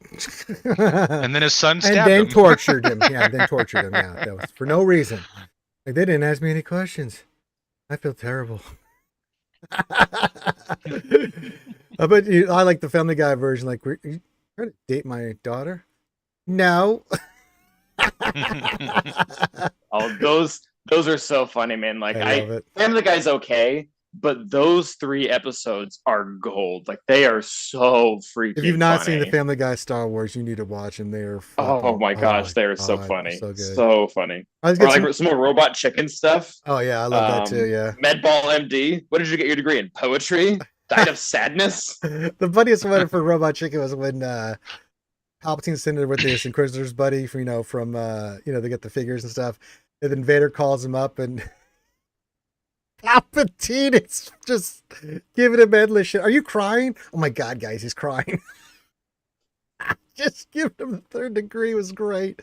And then his son and stabbed then him. tortured him. Yeah, then tortured him. Yeah, that was for no reason. Like, they didn't ask me any questions. I feel terrible. But I like the Family Guy version. Like, you trying to date my daughter? No. Oh, those are so funny, man. Like I love it. Family Guy's okay, but those 3 episodes are gold. Like they are so freaking. If you've not funny. seen the Family Guy Star Wars, you need to watch them. They are. Oh my gosh, they are so God, funny, so good. so funny. I was Or getting like some more robot chicken stuff. Oh yeah, I love that too. Yeah. Medball MD. What did you get your degree in? Poetry. Died of sadness. The funniest one for Robot Chicken was when Palpatine sent it with this Inquisitor's buddy, from they get the figures and stuff, and then Vader calls him up, and Palpatine is just giving him endless shit. Are you crying? Oh my God, guys, he's crying. Just giving him the 3rd degree was great.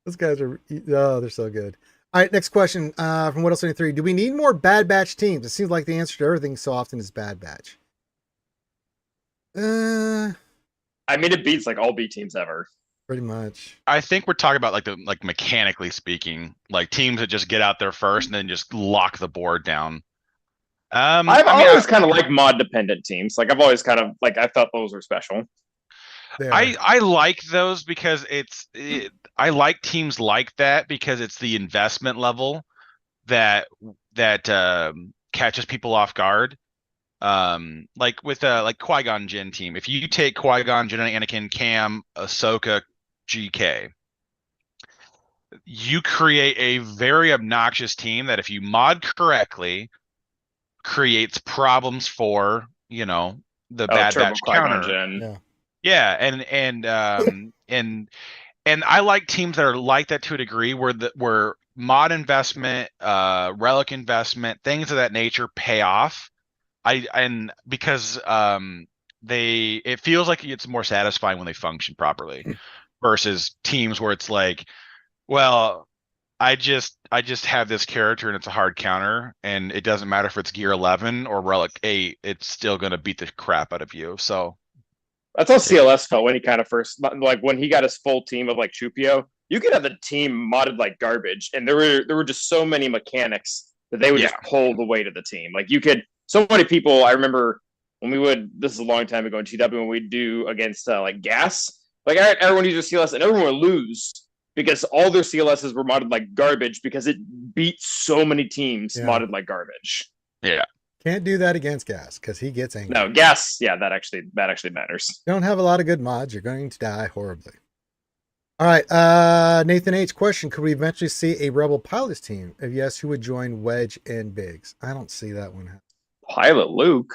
Those guys are they're so good. All right, next question from What Else 23. Do we need more Bad Batch teams? It seems like the answer to everything so often is Bad Batch. I mean, it beats like all B teams ever. Pretty much. I think we're talking about like mechanically speaking, like teams that just get out there first and then just lock the board down. I've always kind of like mod dependent teams. Like I've always kind of like I thought those were special. I like those because I like teams like that because it's the investment level that catches people off guard. Like with like Qui-Gon Jinn team. If you take Qui-Gon Jinn, Anakin, Cam, Ahsoka, GK, you create a very obnoxious team that if you mod correctly creates problems for the Bad Batch counter. Yeah, and I like teams that are like that to a degree where mod investment, relic investment, things of that nature pay off. Because it feels like it's more satisfying when they function properly versus teams where it's like, well, I just have this character and it's a hard counter and it doesn't matter if it's gear 11 or relic 8, it's still going to beat the crap out of you. So that's how CLS felt when he kind of first, like when he got his full team of like Chupio. You could have the team modded like garbage, and there were just so many mechanics that they would just pull the weight of the team. Like you could, so many people. I remember when we would. This is a long time ago in TW when we'd do against like gas. Like everyone used their CLS, and everyone would lose because all their CLSs were modded like garbage because it beat so many teams modded like garbage. Yeah. Can't do that against Gas because he gets angry. No, gas. Yeah, that actually matters. Don't have a lot of good mods. You're going to die horribly. All right, Nathan H. Question: could we eventually see a Rebel pilots team? If yes, who would join Wedge and Biggs? I don't see that one. Pilot Luke.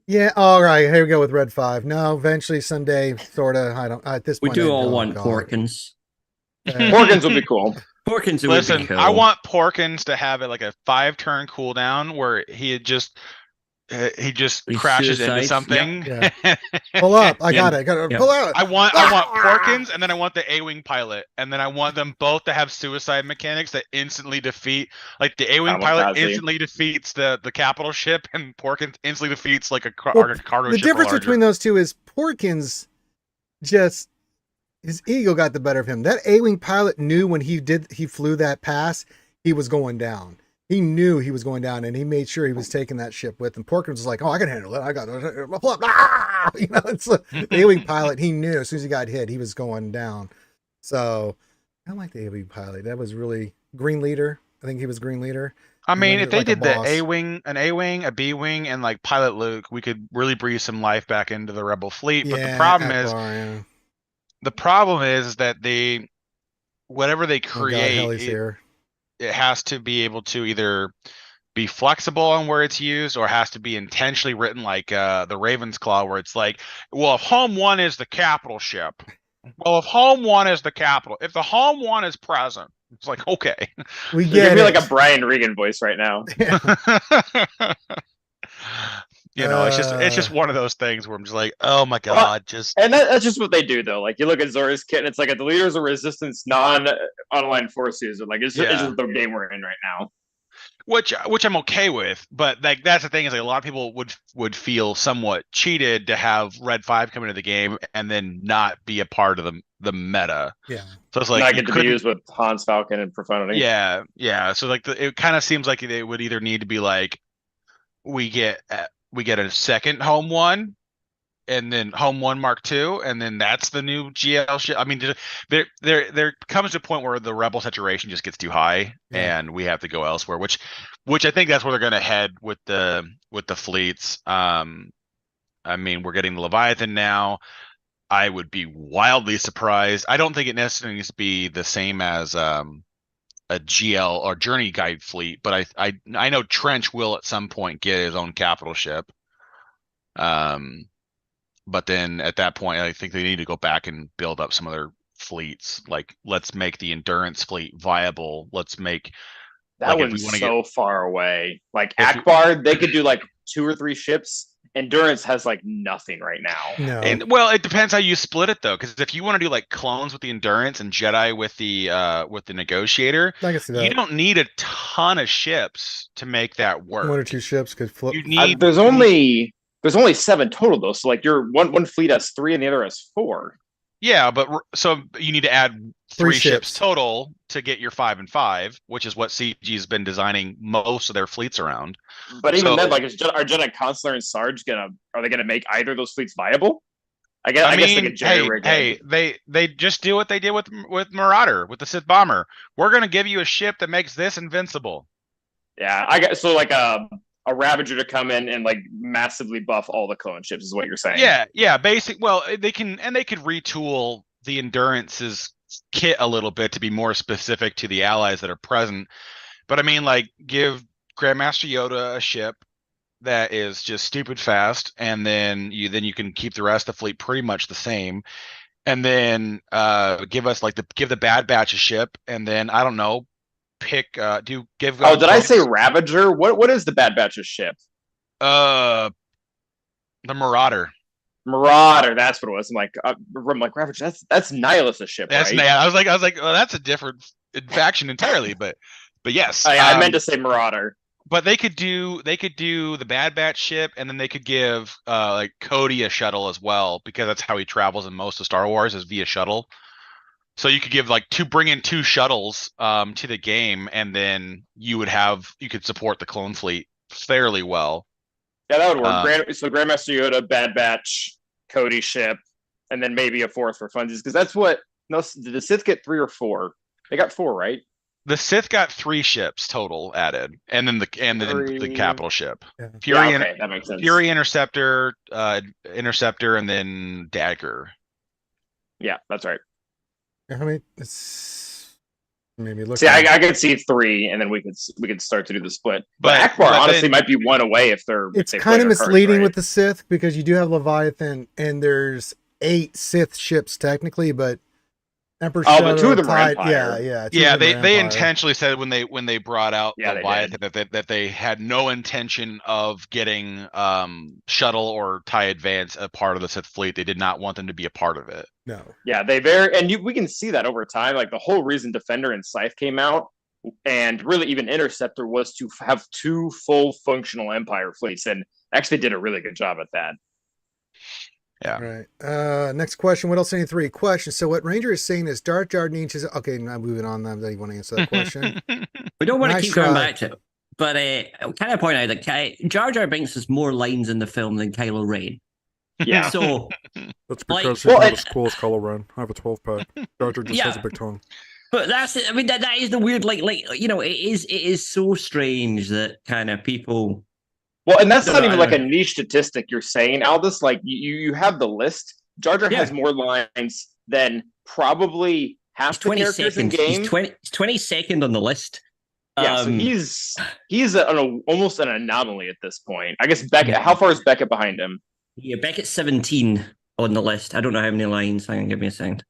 Yeah, all right. Here we go with Red 5. No, eventually, someday, sort of. I don't. At this We point, do I all don't want call it. Porkins. Porkins would be cool. Porkins would Listen, be cool. I want Porkins to have it like a 5-turn cooldown where he just He crashes into suicides, something. yep. Pull up. I got it. Got to Yep. pull out. I want Porkins, and then I want the A-wing pilot, and then I want them both to have suicide mechanics that instantly defeat. Like the A-wing pilot Kamikaze. instantly defeats the capital ship, and Porkins instantly defeats like a Well, cargo the ship. difference larger. between those two is Porkins just his ego got the better of him. That A-wing pilot knew when he flew that pass, he was going down. He knew he was going down, and he made sure he was taking that ship with him. Porkins was like, "Oh, I can handle it. I got it. You know, it's the A-wing pilot. He knew as soon as he got hit, he was going down. So I like the A-wing pilot. That was really green leader. I think he was green leader. I mean, Like if they a did the boss. an A-wing, a B-wing, and like Pilot Luke, we could really breathe some life back into the Rebel fleet. But the problem is that whatever they Oh God, create, Helly's here. it has to be able to either be flexible on where it's used or has to be intentionally written like the Raven's Claw, where it's like, well, if home one is the capital ship, well, if home one is the capital, if the home one is present, it's like, okay. We Give get me it. like a Brian Regan voice right now. You know, it's just one of those things where I'm just like, oh my God, just. And that's just what they do, though. Like, you look at Zora's kit, and it's like, the leaders of resistance, non-online force user. Like, it's just the game we're in right now. Which I'm okay with, but like that's the thing is like a lot of people would feel somewhat cheated to have Red 5 come into the game and then not be a part of the meta. Yeah. So it's like Not get to be used with Hans Falcon and Profundity. Yeah. So like it kind of seems like they would either need to be like we get a second home one, and then home one Mark II, and then that's the new GL ship. I mean, there comes a point where the Rebel saturation just gets too high, and we have to go elsewhere. Which I think that's where they're going to head with the fleets. I mean, we're getting the Leviathan now. I would be wildly surprised. I don't think it necessarily needs to be the same as a GL or Journey Guide fleet, but I know Trench will at some point get his own capital ship. But then at that point, I think they need to go back and build up some other fleets. Like, let's make the Endurance fleet viable. Let's make that like, one's so far away. Like Akbar, they could do like 2 or 3 ships. Endurance has like nothing right now. No. And well, it depends how you split it though, because if you want to do like clones with the Endurance and Jedi with the Negotiator, I can see that. you don't need a ton of ships to make that work. 1 or 2 ships could flip. You need there's only 7 total though, so like your one fleet has 3 and the other has 4. Yeah, but so you need to add 3 ships ships total to get your 5 and 5, which is what CG's been designing most of their fleets around. But even then, like, are Jedi Consular and Sarge are they gonna make either of those fleets viable? I guess they could jerry-rig it. They just do what they did with Marauder, with the Sith Bomber. We're gonna give you a ship that makes this invincible. Yeah, I guess so. Like a Ravager to come in and like massively buff all the clone ships is what you're saying. Yeah. Well, they could retool the Endurance's kit a little bit to be more specific to the allies that are present. But I mean, like, give Grandmaster Yoda a ship that is just stupid fast, and then you can keep the rest of the fleet pretty much the same. And then give the Bad Batch a ship, and then I don't know, pick give. Oh, did I say Ravager? What is the Bad Batch's ship? The Marauder. Marauder, that's what it was. I'm like Ravager. That's Nihilus' ship, that's right? I was like, well, that's a different faction entirely, but yes. I meant to say Marauder. But they could do the Bad Batch ship, and then they could give like Cody a shuttle as well, because that's how he travels in most of Star Wars, is via shuttle. So you could give bring in 2 shuttles to the game, and then you could support the clone fleet fairly well. Yeah, that would work. So Grandmaster Yoda, Bad Batch, Cody ship, and then maybe a 4th for funsies, because that's what. No, did the Sith get 3 or 4? They got 4, right? The Sith got 3 ships total added, and then the Fury. capital ship. Yeah. Fury, Yeah, okay, that makes sense. Fury, Interceptor, Interceptor, and then Dagger. Yeah, that's right. I mean, it's maybe look. See, I could see 3, and then we could start to do the split. But But- Akbar but honestly then- might be one away if they're. It's if they kind play of their cards misleading right. with the Sith because you do have Leviathan and there's 8 Sith ships technically, but Emperor Oh, but 2 Shadow of them are Tide- Empire. Yeah. 2 Yeah, of them are they Empire. intentionally said when they brought out Yeah, the they Leviathan that they had no intention of getting shuttle or TIE Advance a part of the Sith fleet. They did not want them to be a part of it. No. Yeah, we can see that over time. Like the whole reason Defender and Scythe came out, and really even Interceptor, was to have 2 full functional Empire fleets, and actually did a really good job at that. Yeah. Right. Next question. What else? Any 3 questions. So what Ranger is saying is Jar Jar needs his. Okay, now moving on. I don't want to answer that question. We don't want Nice to keep going try. back to it. But can I point out that Jar Jar Binks has more lines in the film than Kylo Ren. Yeah. So, That's Like- because Well, he's not it- as cool as Kylo Ren. I have a 12 pack. Jar Jar just Yeah. has a big tongue. but that's it. I mean, that is the weird, like it is so strange that kind of people. Well, and that's No, not no, even I like a know. niche statistic you're saying, Aldous. Like you have the list. Jar Jar has Yeah. more lines than probably half He's the characters in 22nd. game. He's 22nd on the list. Yeah, so he's almost an anomaly at this point. I guess Beckett. Yeah. How far is Beckett behind him? Yeah, Beckett's 17 on the list. I don't know how many lines. Hang on, give me a second.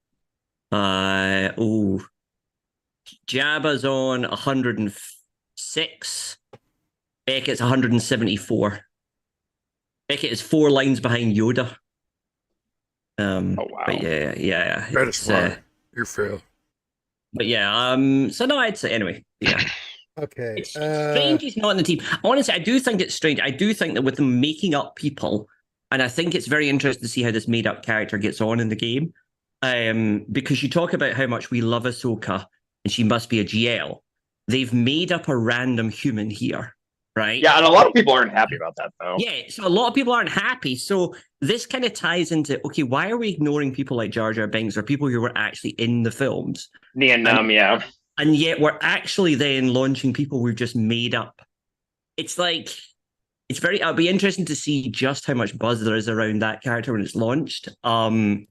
Jabba's on 106. Beckett's 174. Beckett is 4 lines behind Yoda. Oh wow. But yeah. That it's, is why. You fail. But yeah, so no, I'd say anyway. Yeah. Okay. It's strange he's not in the team. Honestly, I do think it's strange. I do think that with them making up people, and I think it's very interesting to see how this made up character gets on in the game. Because you talk about how much we love Ahsoka and she must be a GL. They've made up a random human here, right? Yeah, and a lot of people aren't happy about that though. Yeah, so a lot of people aren't happy. So this kind of ties into, okay, why are we ignoring people like Jar Jar Binks or people who were actually in the films? Nien Nunb, yeah. And yet we're actually then launching people we've just made up. It's like, it'll be interesting to see just how much buzz there is around that character when it's launched. And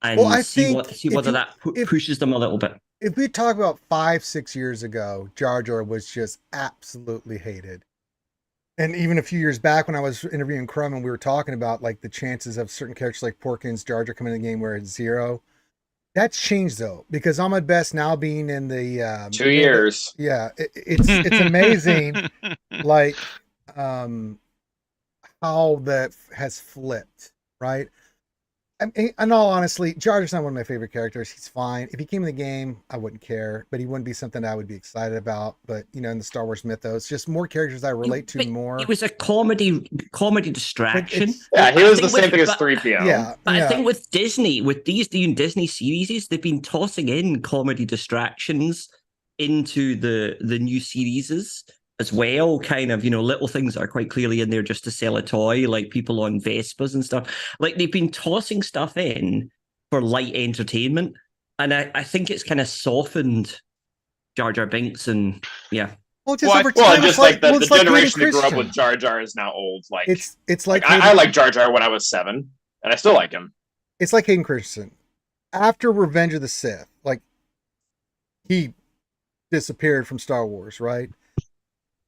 Well, I see think whether if that if- pushes them a little bit. If we talk about 5-6 years ago, Jar Jar was just absolutely hated. And even a few years back when I was interviewing Crumb and we were talking about like the chances of certain characters like Porkins, Jar Jar coming in the game where it's 0. That's changed though, because Ahmed Best now being in the 2 years. Yeah, it's amazing like how that has flipped, right? I mean, in all honestly, Jar Jar's not one of my favorite characters. He's fine. If he came in the game, I wouldn't care, but he wouldn't be something I would be excited about. But you know, in the Star Wars mythos, just more characters I relate to But more. It was a comedy distraction. it's- Yeah, he I was the think same thing as but- 3PO. Yeah, But I yeah. think with Disney, with these new Disney series, they've been tossing in comedy distractions into the new series as well. Kind of, little things that are quite clearly in there just to sell a toy, like people on Vespas and stuff. Like they've been tossing stuff in for light entertainment, and I think it's kind of softened Jar Jar Binks, and yeah. Well, just Well, over Well, time, and just it's like the it's like generation that Hayden grew up with Christensen. Jar Jar is now old. Like It's like I like Jar Jar when I was 7, and I still like him. it's like Hayden Christensen. After Revenge of the Sith, like he disappeared from Star Wars, right?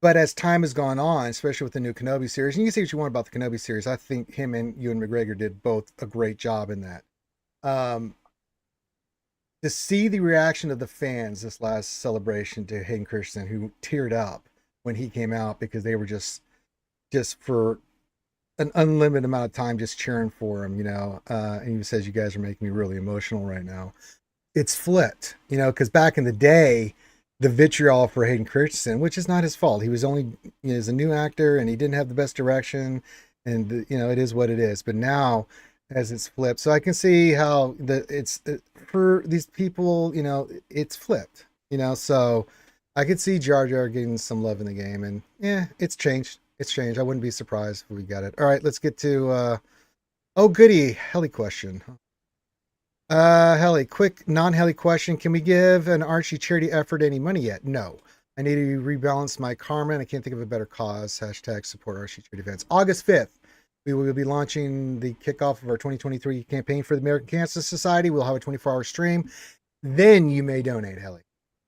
But as time has gone on, especially with the new Kenobi series, and you can say what you want about the Kenobi series, I think him and Ewan McGregor did both a great job in that. To see the reaction of the fans this last celebration to Hayden Christensen, who teared up when he came out because they were just for an unlimited amount of time just cheering for him, and he says, "You guys are making me really emotional right now." It's flipped, because back in the day, the vitriol for Hayden Christensen, which is not his fault. He was only, he's a new actor and he didn't have the best direction, and it is what it is. But now, as it's flipped, so I can see how for these people, it's flipped, So I could see Jar Jar getting some love in the game, and it's changed. It's changed. I wouldn't be surprised if we got it. All right, let's get to oh goody, heli question. Helly, quick non-Helly question. Can we give an Archie charity effort any money yet? No. I need to rebalance my karma and I can't think of a better cause. Hashtag support Archie charity events. August 5th, we will be launching the kickoff of our 2023 campaign for the American Cancer Society. We'll have a 24-hour stream. Then you may donate, Helly.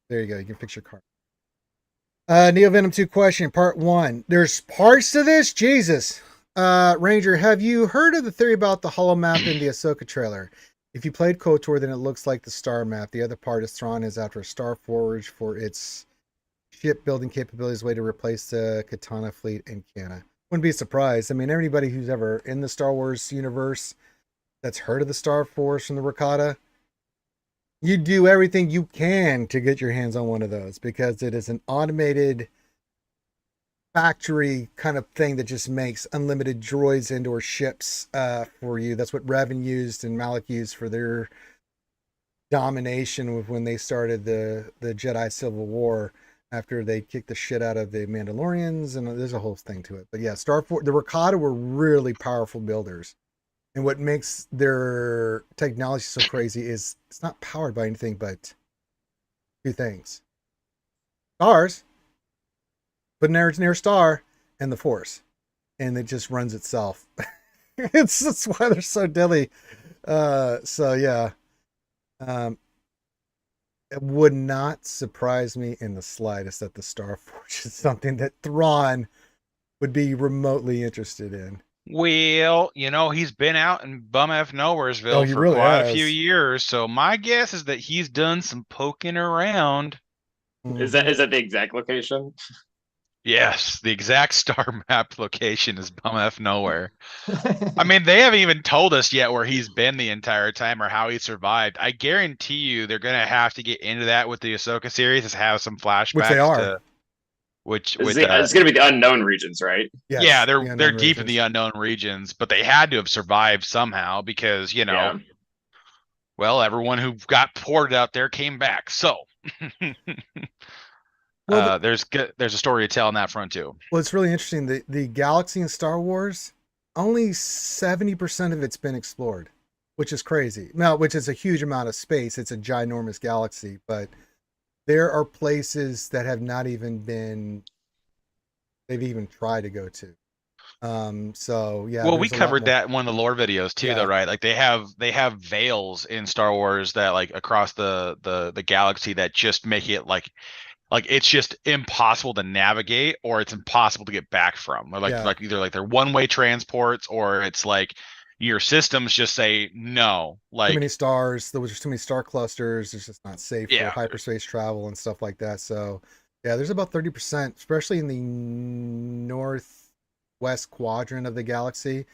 There you go. You can fix your karma. Neo Venom 2 question, part 1. There's parts to this? Jesus. Ranger, have you heard of the theory about the hollow map in the Ahsoka trailer? If you played KOTOR, then it looks like the star map. The other part is Thrawn is after a Star Forge for its shipbuilding capabilities, way to replace the Katana fleet in Canna. Wouldn't be surprised. I mean, anybody who's ever in the Star Wars universe that's heard of the Star Force from the Rakata, you do everything you can to get your hands on one of those because it is an automated factory kind of thing that just makes unlimited droids into or ships for you. That's what Revan used and Malik used for their domination when they started the Jedi Civil War after they kicked the shit out of the Mandalorians, and there's a whole thing to it. But yeah, the Rakata were really powerful builders. And what makes their technology so crazy is it's not powered by anything but two things. Stars, but near star, and the Force. And it just runs itself. That's why they're so deadly. So yeah. It would not surprise me in the slightest that the Star Forge is something that Thrawn would be remotely interested in. Well, he's been out in bum F Nowheresville Oh, he for really quite a has. few years, so my guess is that he's done some poking around. Is that the exact location? Yes, the exact star map location is bum F Nowhere. I mean, they haven't even told us yet where he's been the entire time or how he survived. I guarantee you they're going to have to get into that with the Ahsoka series, is have some flashbacks Which they are. to It's going to be the unknown regions, right? Yes, yeah, the they're unknown deep in the regions. unknown regions, but they had to have survived somehow because, Yeah. well, everyone who got ported out there came back. So Well, there's a story to tell on that front too. Well, it's really interesting. The galaxy in Star Wars, only 70% of it's been explored, which is crazy. Now, which is a huge amount of space. It's a ginormous galaxy, but there are places that have not even been, they've even tried to go to. So yeah. Well, we there's a lot covered more. that in one of the lore videos too, Yeah. though, right? Like they have veils in Star Wars that like across the galaxy that just make it like it's just impossible to navigate, or it's impossible to get back from. Or like either like they're one-way transports, or it's like your systems just say no. Like Too many stars. There was just too many star clusters. It's just not safe for Yeah. hyperspace travel and stuff like that. So yeah, there's about 30%, especially in the northwest quadrant of the galaxy.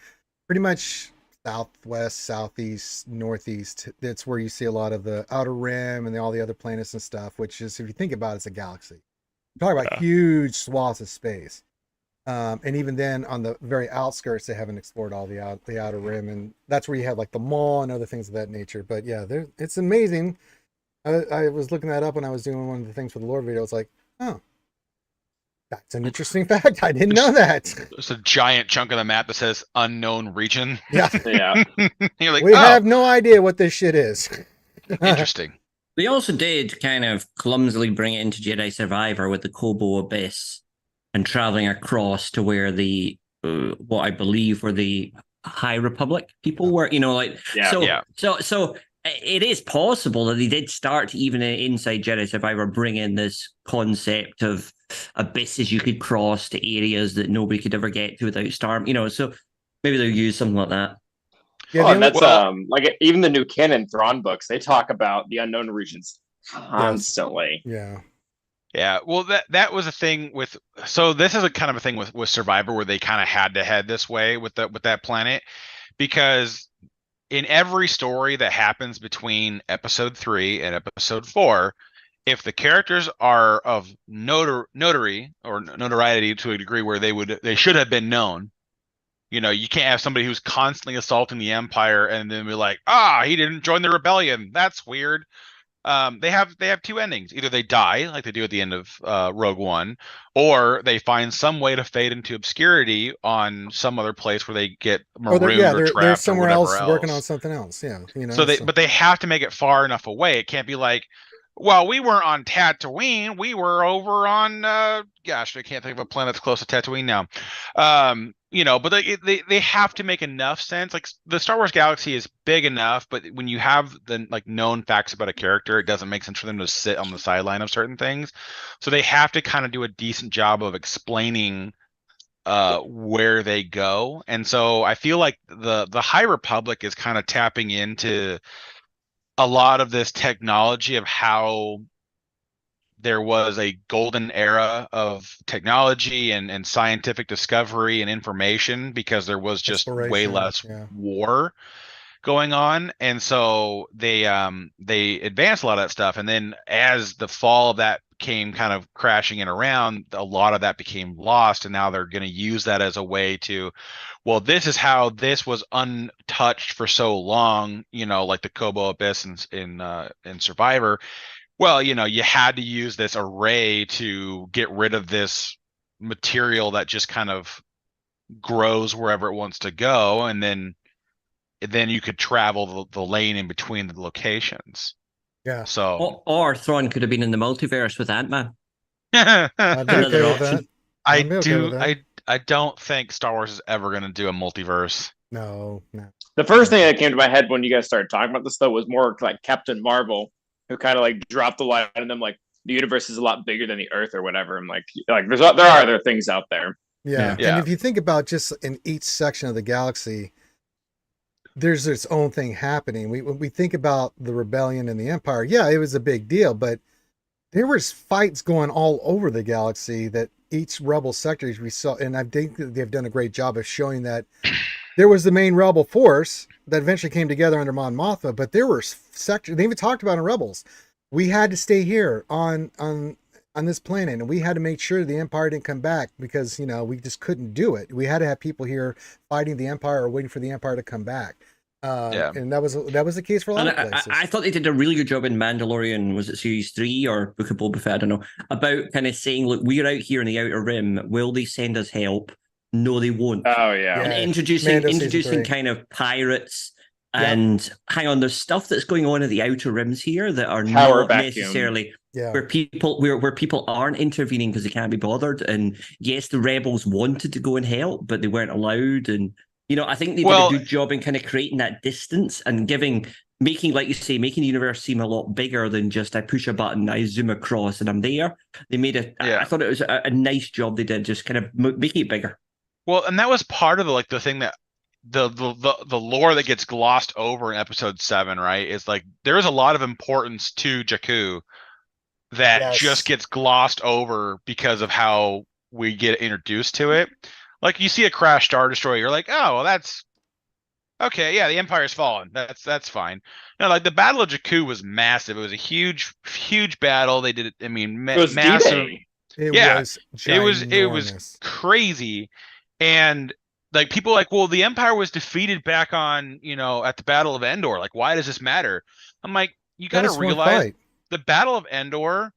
Pretty much southwest, southeast, northeast. That's where you see a lot of the outer rim and all the other planets and stuff, which is, if you think about it, it's a galaxy. You're talking about huge swaths of space. And even then, on the very outskirts, they haven't explored all the outer rim, and that's where you have like the mall and other things of that nature. But yeah, it's amazing. I was looking that up when I was doing one of the things for the lore video. It's like, oh, that's an interesting fact. I didn't know that. There's a giant chunk of the map that says unknown region. Yeah, Yeah. You're like, we oh, have no idea what this shit is. interesting. They also did kind of clumsily bring it into Jedi Survivor with the Kobo Abyss and traveling across to where the what I believe were the High Republic people were. Yeah. So it is possible that they did start even inside Jedi Survivor bring in this concept of abysses you could cross to areas that nobody could ever get to without storm. So maybe they'll use something like that. Yeah, and that's like even the new canon Thrawn books, they talk about the unknown regions constantly. Yeah. Yeah, well, that was a thing with. So this is a kind of a thing with Survivor where they kind of had to head this way with that planet, because in every story that happens between episode 3 and episode 4, if the characters are of notoriety to a degree where they should have been known, you can't have somebody who's constantly assaulting the Empire and then be like, he didn't join the rebellion. That's weird. they have two endings. Either they die, like they do at the end of Rogue One, or they find some way to fade into obscurity on some other place where they get Or marooned or they're trapped or somewhere whatever else working on else. something else. Yeah, you So know. they, So but they have to make it far enough away. It can't be like, well, we weren't on Tatooine. We were over on, gosh, I can't think of a planet that's close to Tatooine now. But they have to make enough sense. Like the Star Wars galaxy is big enough, but when you have the like known facts about a character, it doesn't make sense for them to sit on the sideline of certain things. So they have to kind of do a decent job of explaining where they go. And so I feel like the High Republic is kind of tapping into a lot of this technology of how there was a golden era of technology and scientific discovery and information because there was just way exploration. less Yeah. war going on. And so they advanced a lot of that stuff. And then as the fall of that came kind of crashing in around, a lot of that became lost. And now they're going to use that as a way to, well, this is how this was untouched for so long, like the Kobo Abyss in Survivor. Well, you had to use this array to get rid of this material that just kind of grows wherever it wants to go, and then you could travel the lane in between the locations. Yeah. So Or Thrawn could have been in the multiverse with Ant-Man. I'd be Another okay with option. that. I I'd be okay with that. I don't think Star Wars is ever going to do a multiverse. No. The first thing that came to my head when you guys started talking about this, though, was more like Captain Marvel, who kind of like dropped the line on them, like the universe is a lot there than the Earth or whatever. I'm like there are other things out there. Yeah. Yeah. And if you think about just in each section of the galaxy, there's its own thing happening. When we think about the rebellion and the Empire, yeah, it was a big deal, but there was fights going all over the galaxy that each rebel sector we saw, and I think that they've done a great job of showing that there was the main rebel force that eventually came together under Mon Mothma, but there were sectors. They even talked about in Rebels. We had to stay here on this planet, and we had to make sure the Empire didn't come back because we just couldn't do it. We had to have people here fighting the Empire or waiting for the Empire to come back. And that was the case for a lot of places. I thought they did a really good job in Mandalorian. Was it series 3 or Book of Boba Fett? I don't know. About kind of saying, look, we're out here in the Outer Rim. Will they send us help? No, they won't. Oh yeah. And Yeah. introducing Mando season 3. kind of pirates. And hang on, there's stuff that's going on at the Outer Rims here that are Power not vacuum. necessarily Yeah. where people aren't intervening because they can't be bothered. And yes, the rebels wanted to go and help, but they weren't allowed. And I think they did a good job in kind of creating that distance and making, like you say, making the universe seem a lot bigger than just I push a button, I zoom across, and I'm there. They made I thought it was a nice job they did, just kind of making it bigger. Well, and that was part of the thing that the lore that gets glossed over in episode 7, right? Is like there is a lot of importance to Jakku that just gets glossed over because of how we get introduced to it. Like you see a crashed Star Destroyer, you're like, oh, well, that's okay. Yeah, the Empire's fallen. That's fine. Like the Battle of Jakku was massive. It was a huge battle. They did it. I mean, It was massive. D-Day. It was crazy, and like people like, well, the Empire was defeated back on at the Battle of Endor. Like, why does this matter? I'm like, you got to realize the Battle of Endor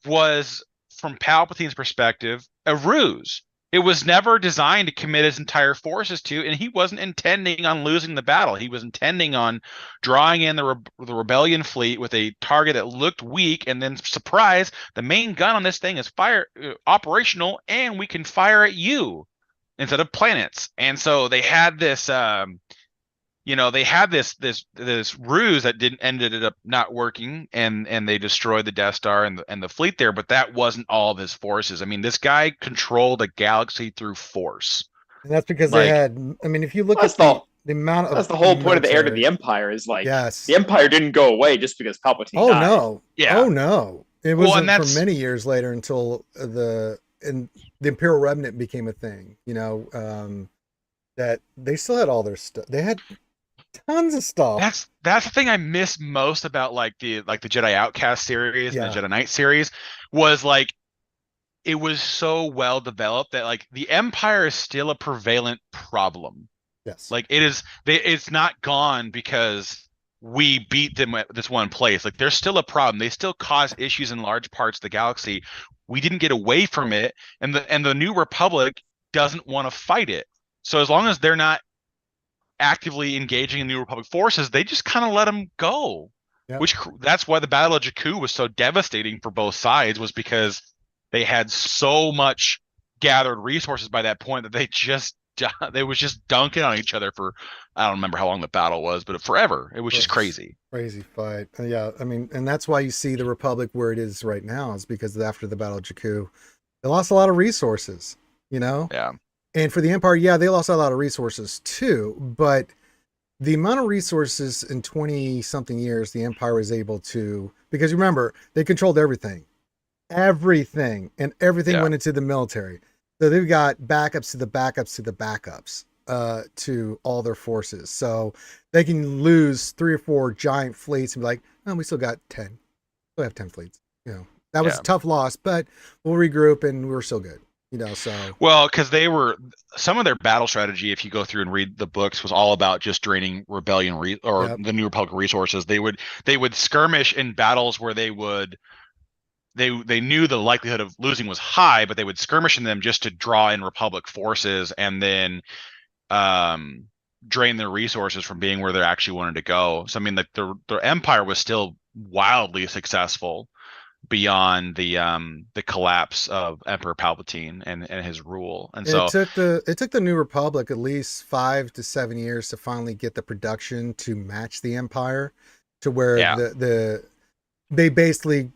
was, from Palpatine's perspective, a ruse. It was never designed to commit his entire forces to, and he wasn't intending on losing the battle. He was intending on drawing in the rebellion fleet with a target that looked weak, and then surprise, the main gun on this thing is operational, and we can fire at you instead of planets. And so they had this this ruse that ended up not working, and they destroyed the Death Star and the fleet there, but that wasn't all of his forces. I mean, this guy controlled a galaxy through force. And that's because they had, I mean, if you look at the amount of, that's the whole point of the heir to the Empire is like, the Empire didn't go away just because Palpatine died. No. Yeah. Oh no. It wasn't for many years later until the Imperial Remnant became a thing, that they still had all their stuff. They had tons of stuff. That's the thing I miss most about like the Jedi Outcast series and the Jedi Knight series was like it was so well developed that like the Empire is still a prevalent problem. Yes. Like it's not gone because we beat them at this one place. Like there's still a problem. They still cause issues in large parts of the galaxy. We didn't get away from it, and the New Republic doesn't want to fight it. So as long as they're not actively engaging in New Republic forces, they just kind of let them go. Yep. Which that's why the Battle of Jakku was so devastating for both sides, was because they had so much gathered resources by that point that they was just dunking on each other for, I don't remember how long the battle was, but forever. It was just crazy. Crazy fight. Yeah, I mean, and that's why you see the Republic where it is right now, is because after the Battle of Jakku, they lost a lot of resources, you know? Yeah. And for the Empire, yeah, they lost a lot of resources too, but the amount of resources in 20 something years the Empire was able to, because remember, they controlled everything, and everything Yeah. went into the military. So they've got backups to the backups to the backups to all their forces. So they can lose 3 or 4 giant fleets and be like, oh, we still got 10. We have 10 fleets. You know, that was Yeah. a tough loss, but we'll regroup and we're still good. You know, so Well, because some of their battle strategy, if you go through and read the books, was all about just draining rebellion or Yep. the New Republic resources. They would skirmish in battles where they knew the likelihood of losing was high, but they would skirmish in them just to draw in Republic forces and then drain their resources from being where they actually wanted to go. So I mean, the Empire was still wildly successful beyond the collapse of Emperor Palpatine and his rule. And so it took the New Republic at least 5 to 7 years to finally get the production to match the Empire, to where Yeah. they basically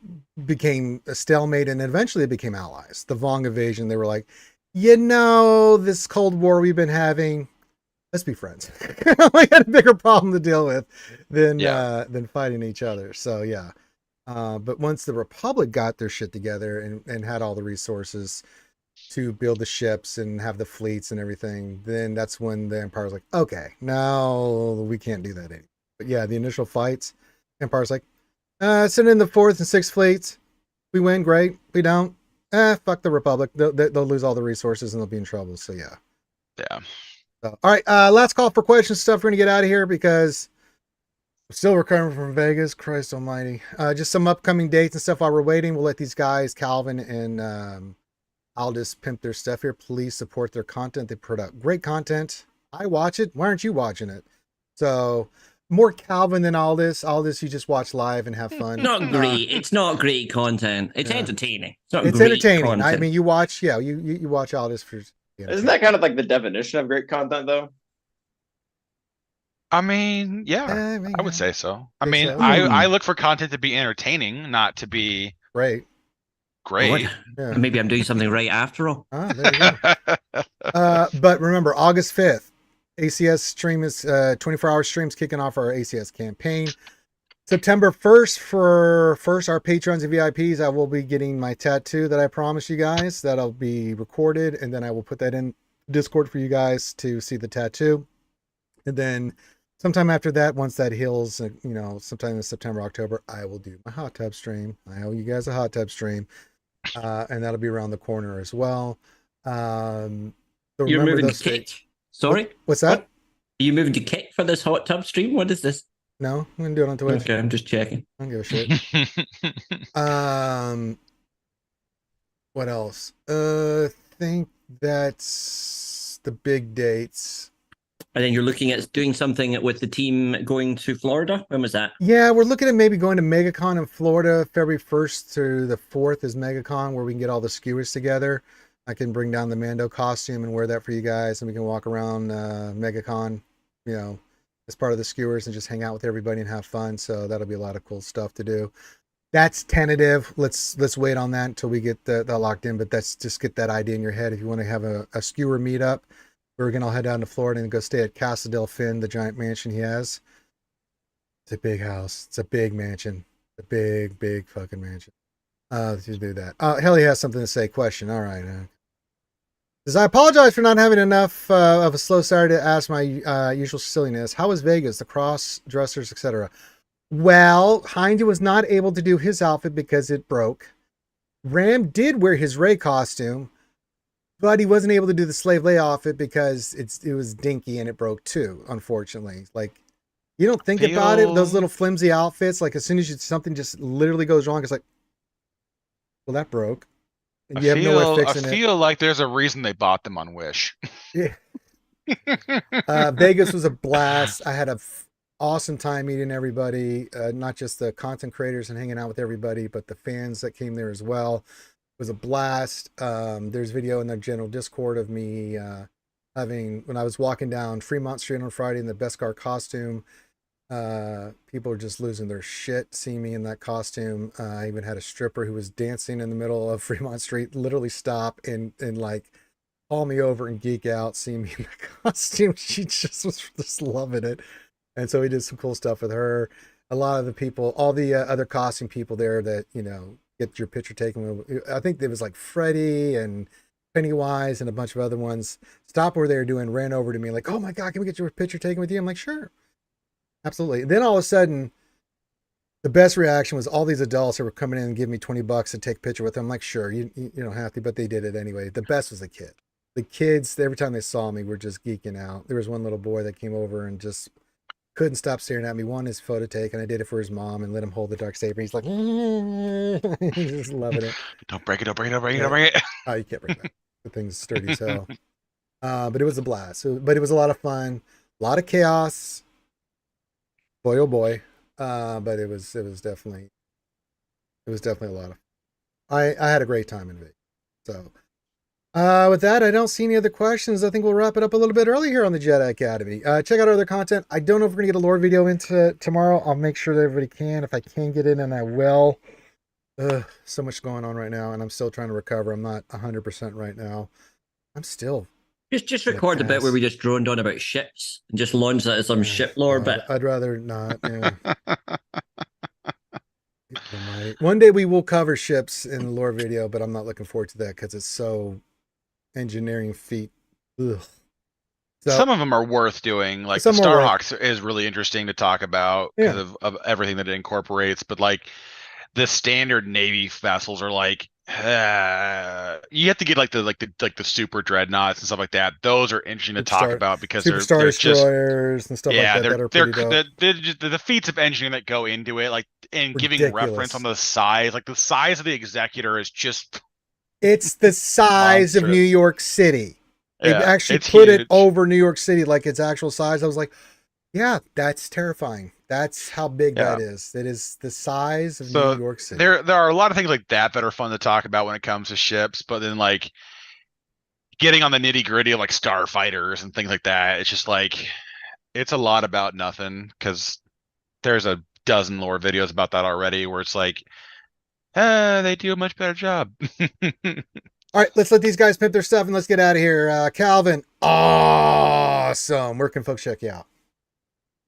became a stalemate, and eventually they became allies. The Vong invasion, they were like, you know, this Cold War we've been having, let's be friends. We had a bigger problem to deal with than fighting each other. So yeah. But once the Republic got their shit together and had all the resources to build the ships and have the fleets and everything, then that's when the Empire was like, okay, now we can't do that anymore. But yeah, the initial fights, Empire's like, send in the 4th and 6th fleets. We win, great. We don't, fuck the Republic. They'll lose all the resources and they'll be in trouble. So yeah. Yeah. So, all right, last call for questions stuff. We're gonna get out of here because I'm still recovering from Vegas. Christ almighty. Just some upcoming dates and stuff while we're waiting. We'll let these guys, Calvin and Aldous, pimp their stuff here. Please support their content. They put out great content. I watch it. Why aren't you watching it? So more Calvin than Aldous. Aldous, you just watch live and have fun. Not great. It's not great content. It's entertaining. It's not It's great entertaining. content. I mean, you watch, you watch Aldous for. Isn't that kind of like the definition of great content, though? I mean, yeah, I would say so. I mean, so. I look for content to be entertaining, not to be Great. great. Yeah. Maybe I'm doing something right after all. Ah, there you go. But remember, August 5th, ACS stream is 24-hour streams kicking off our ACS campaign. September 1st, for our patrons and VIPs, I will be getting my tattoo that I promised you guys. That'll be recorded, and then I will put that in Discord for you guys to see the tattoo. And then sometime after that, once that heals, sometime in September, October, I will do my hot tub stream. I owe you guys a hot tub stream. And that'll be around the corner as well. So You're moving to those Kick? dates. Sorry? What's that? Are you moving to Kick for this hot tub stream? What is this? No, I'm gonna do it on Twitch. Okay, I'm just checking. I don't give a shit. What else? I think that's the big dates. And then you're looking at doing something with the team going to Florida? When was that? Yeah, we're looking at maybe going to MegaCon in Florida. February 1st through the 4th is MegaCon, where we can get all the skewers together. I can bring down the Mando costume and wear that for you guys, and we can walk around MegaCon, as part of the skewers and just hang out with everybody and have fun. So that'll be a lot of cool stuff to do. That's tentative. Let's wait on that until we get that locked in. But that's just get that idea in your head. If you want to have a skewer meetup, we're gonna all head down to Florida and go stay at Casa del Fin, the giant mansion he has. It's a big house. It's a big mansion. A big fucking mansion. Let's just do that. Helly has something to say. Question. All right. Says, I apologize for not having enough of a slow Saturday to ask my usual silliness. How was Vegas? The cross dressers, etc. Well, Heinz was not able to do his outfit because it broke. Ram did wear his Rey costume, but he wasn't able to do the Slave Leia outfit because it was dinky and it broke too, unfortunately. Like, You don't think about it. Those Feel- little flimsy outfits, like as soon as something just literally goes wrong, it's like, well, that broke. And you have no way of I fixing it. feel like there's a reason they bought them on Wish. Yeah. Vegas was a blast. I had a awesome time meeting everybody, not just the content creators and hanging out with everybody, but the fans that came there as well. It was a blast. There's video in the general Discord of me when I was walking down Fremont Street on Friday in the Beskar costume. People are just losing their shit seeing me in that costume. I even had a stripper who was dancing in the middle of Fremont Street literally stop and like call me over and geek out seeing me in the costume. She just was just loving it. And so we did some cool stuff with her. A lot of the people, all the other costume people there that, get your picture taken with. I think there was like Freddie and Pennywise and a bunch of other ones. Stopped what they were doing, ran over to me like, oh my God, can we get your picture taken with you? I'm like, sure. Absolutely. And then all of a sudden, the best reaction was all these adults that were coming in and giving me $20 to take a picture with them. I'm like, sure, you don't have to, but they did it anyway. The best was the kid. The kids, every time they saw me, were just geeking out. There was one little boy that came over and just couldn't stop staring at me. Wanted his photo taken. I did it for his mom and let him hold the Darksaber. He's like, he's just loving it. Don't break it, don't break it, don't break it, don't break it. Oh, you can't break that. The thing's sturdy as hell. But it was a blast. But it was a lot of fun. A lot of chaos. Boy, oh boy. But it was definitely a lot of I had a great time in Vegas. So with that, I don't see any other questions. I think we'll wrap it up a little bit early here on the Jedi Academy. Check out our other content. I don't know if we're gonna get a lore video into tomorrow. I'll make sure that everybody can. If I can get in, and I will. So much going on right now, and I'm still trying to recover. I'm not 100% right now. I'm still Just record the bit where we just droned on about ships and just launch that as some ship lore bit. I'd rather not. Yeah. One day we will cover ships in the lore video, but I'm not looking forward to that because it's so engineering feat. Ugh. So, some of them are worth doing. Like the Starhawks is really interesting to talk about because of everything that it incorporates. But like the standard Navy vessels are like you have to get like the super dreadnoughts and stuff like that. Those are interesting to talk about because they're destroyers just, and stuff like that. They're the feats of engineering that go into it, like and ridiculous. Giving reference on the size, like the size of the Executor is just. It's the size of New York City. They actually put it over New York City like its actual size. I was like, yeah, that's terrifying. That's how big that is. It is the size of New York City. There are a lot of things like that are fun to talk about when it comes to ships, but then like getting on the nitty gritty of like starfighters and things like that, it's just like it's a lot about nothing because there's a dozen lore videos about that already where it's like they do a much better job. All right, let's let these guys pimp their stuff and let's get out of here. Calvin, awesome. Where can folks check you out?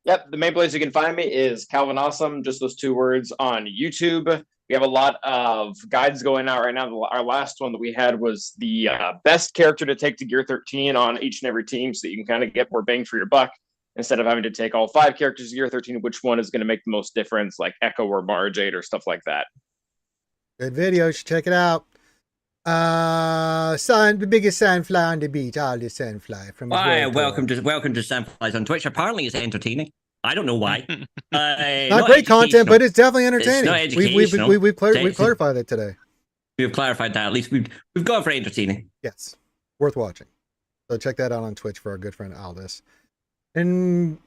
Yep, the main place you can find me is Calvin Awesome, just those 2 words on YouTube. We have a lot of guides going out right now. Our last one that we had was the best character to take to Gear 13 on each and every team so that you can kind of get more bang for your buck instead of having to take all 5 characters to Gear 13, which one is going to make the most difference, like Echo or Mara Jade or stuff like that. Good video. You should check it out. The biggest sandfly on the beach, all the sandfly from welcome to Sandflies on Twitch. Apparently it's entertaining. I don't know why. Not great content, but it's definitely entertaining. It's not we've clarified that today. We've clarified that. At least we've gone for entertaining. Yes, worth watching. So check that out on Twitch for our good friend Aldous. And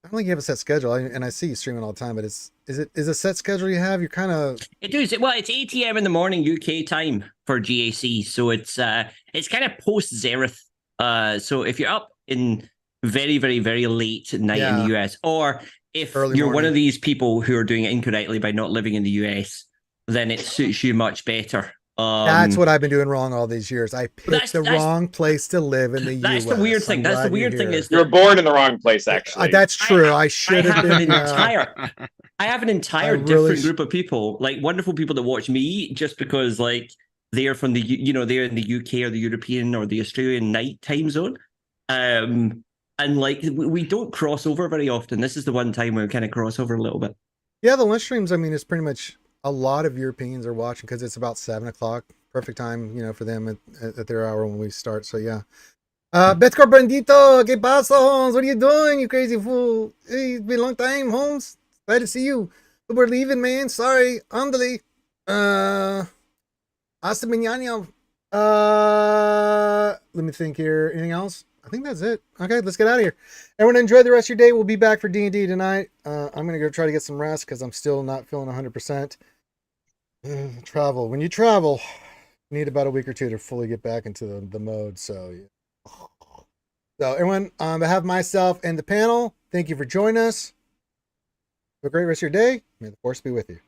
I don't think you have a set schedule, and I see you streaming all the time. But is a set schedule you have? You're kind of it's 8 a.m. in the morning UK time for GAC, so it's kind of post Zenith. So if you're up in very, very, very late at night in the US, or if you're one of these people who are doing it incorrectly by not living in the US, then it suits you much better. That's what I've been doing wrong all these years. I picked the wrong place to live in the US. That's the weird thing. That's the weird thing is you're born in the wrong place. Actually, that's true. I should have been. I have an entire different group of people, like wonderful people that watch me, just because like they're from the they're in the UK or the European or the Australian night time zone, and like we don't cross over very often. This is the one time where we kind of cross over a little bit. Yeah, the lunch streams. I mean, it's pretty much. A lot of Europeans are watching because it's about 7 o'clock, perfect time, for them at their hour when we start. So yeah, Betcor Bandito, ¿qué pasa, Holmes? What are you doing, you crazy fool? Hey, it's been a long time, Holmes. Glad to see you. But we're leaving, man. Sorry. Andale. Hasta mañana. Let me think here. Anything else? I think that's it. Okay, let's get out of here. Everyone, enjoy the rest of your day. We'll be back for D&D tonight. I'm going to go try to get some rest because I'm still not feeling 100%. Travel. When you travel, you need about a week or two to fully get back into the mode. So, yeah. So, everyone, on behalf of myself and the panel, thank you for joining us. Have a great rest of your day. May the force be with you.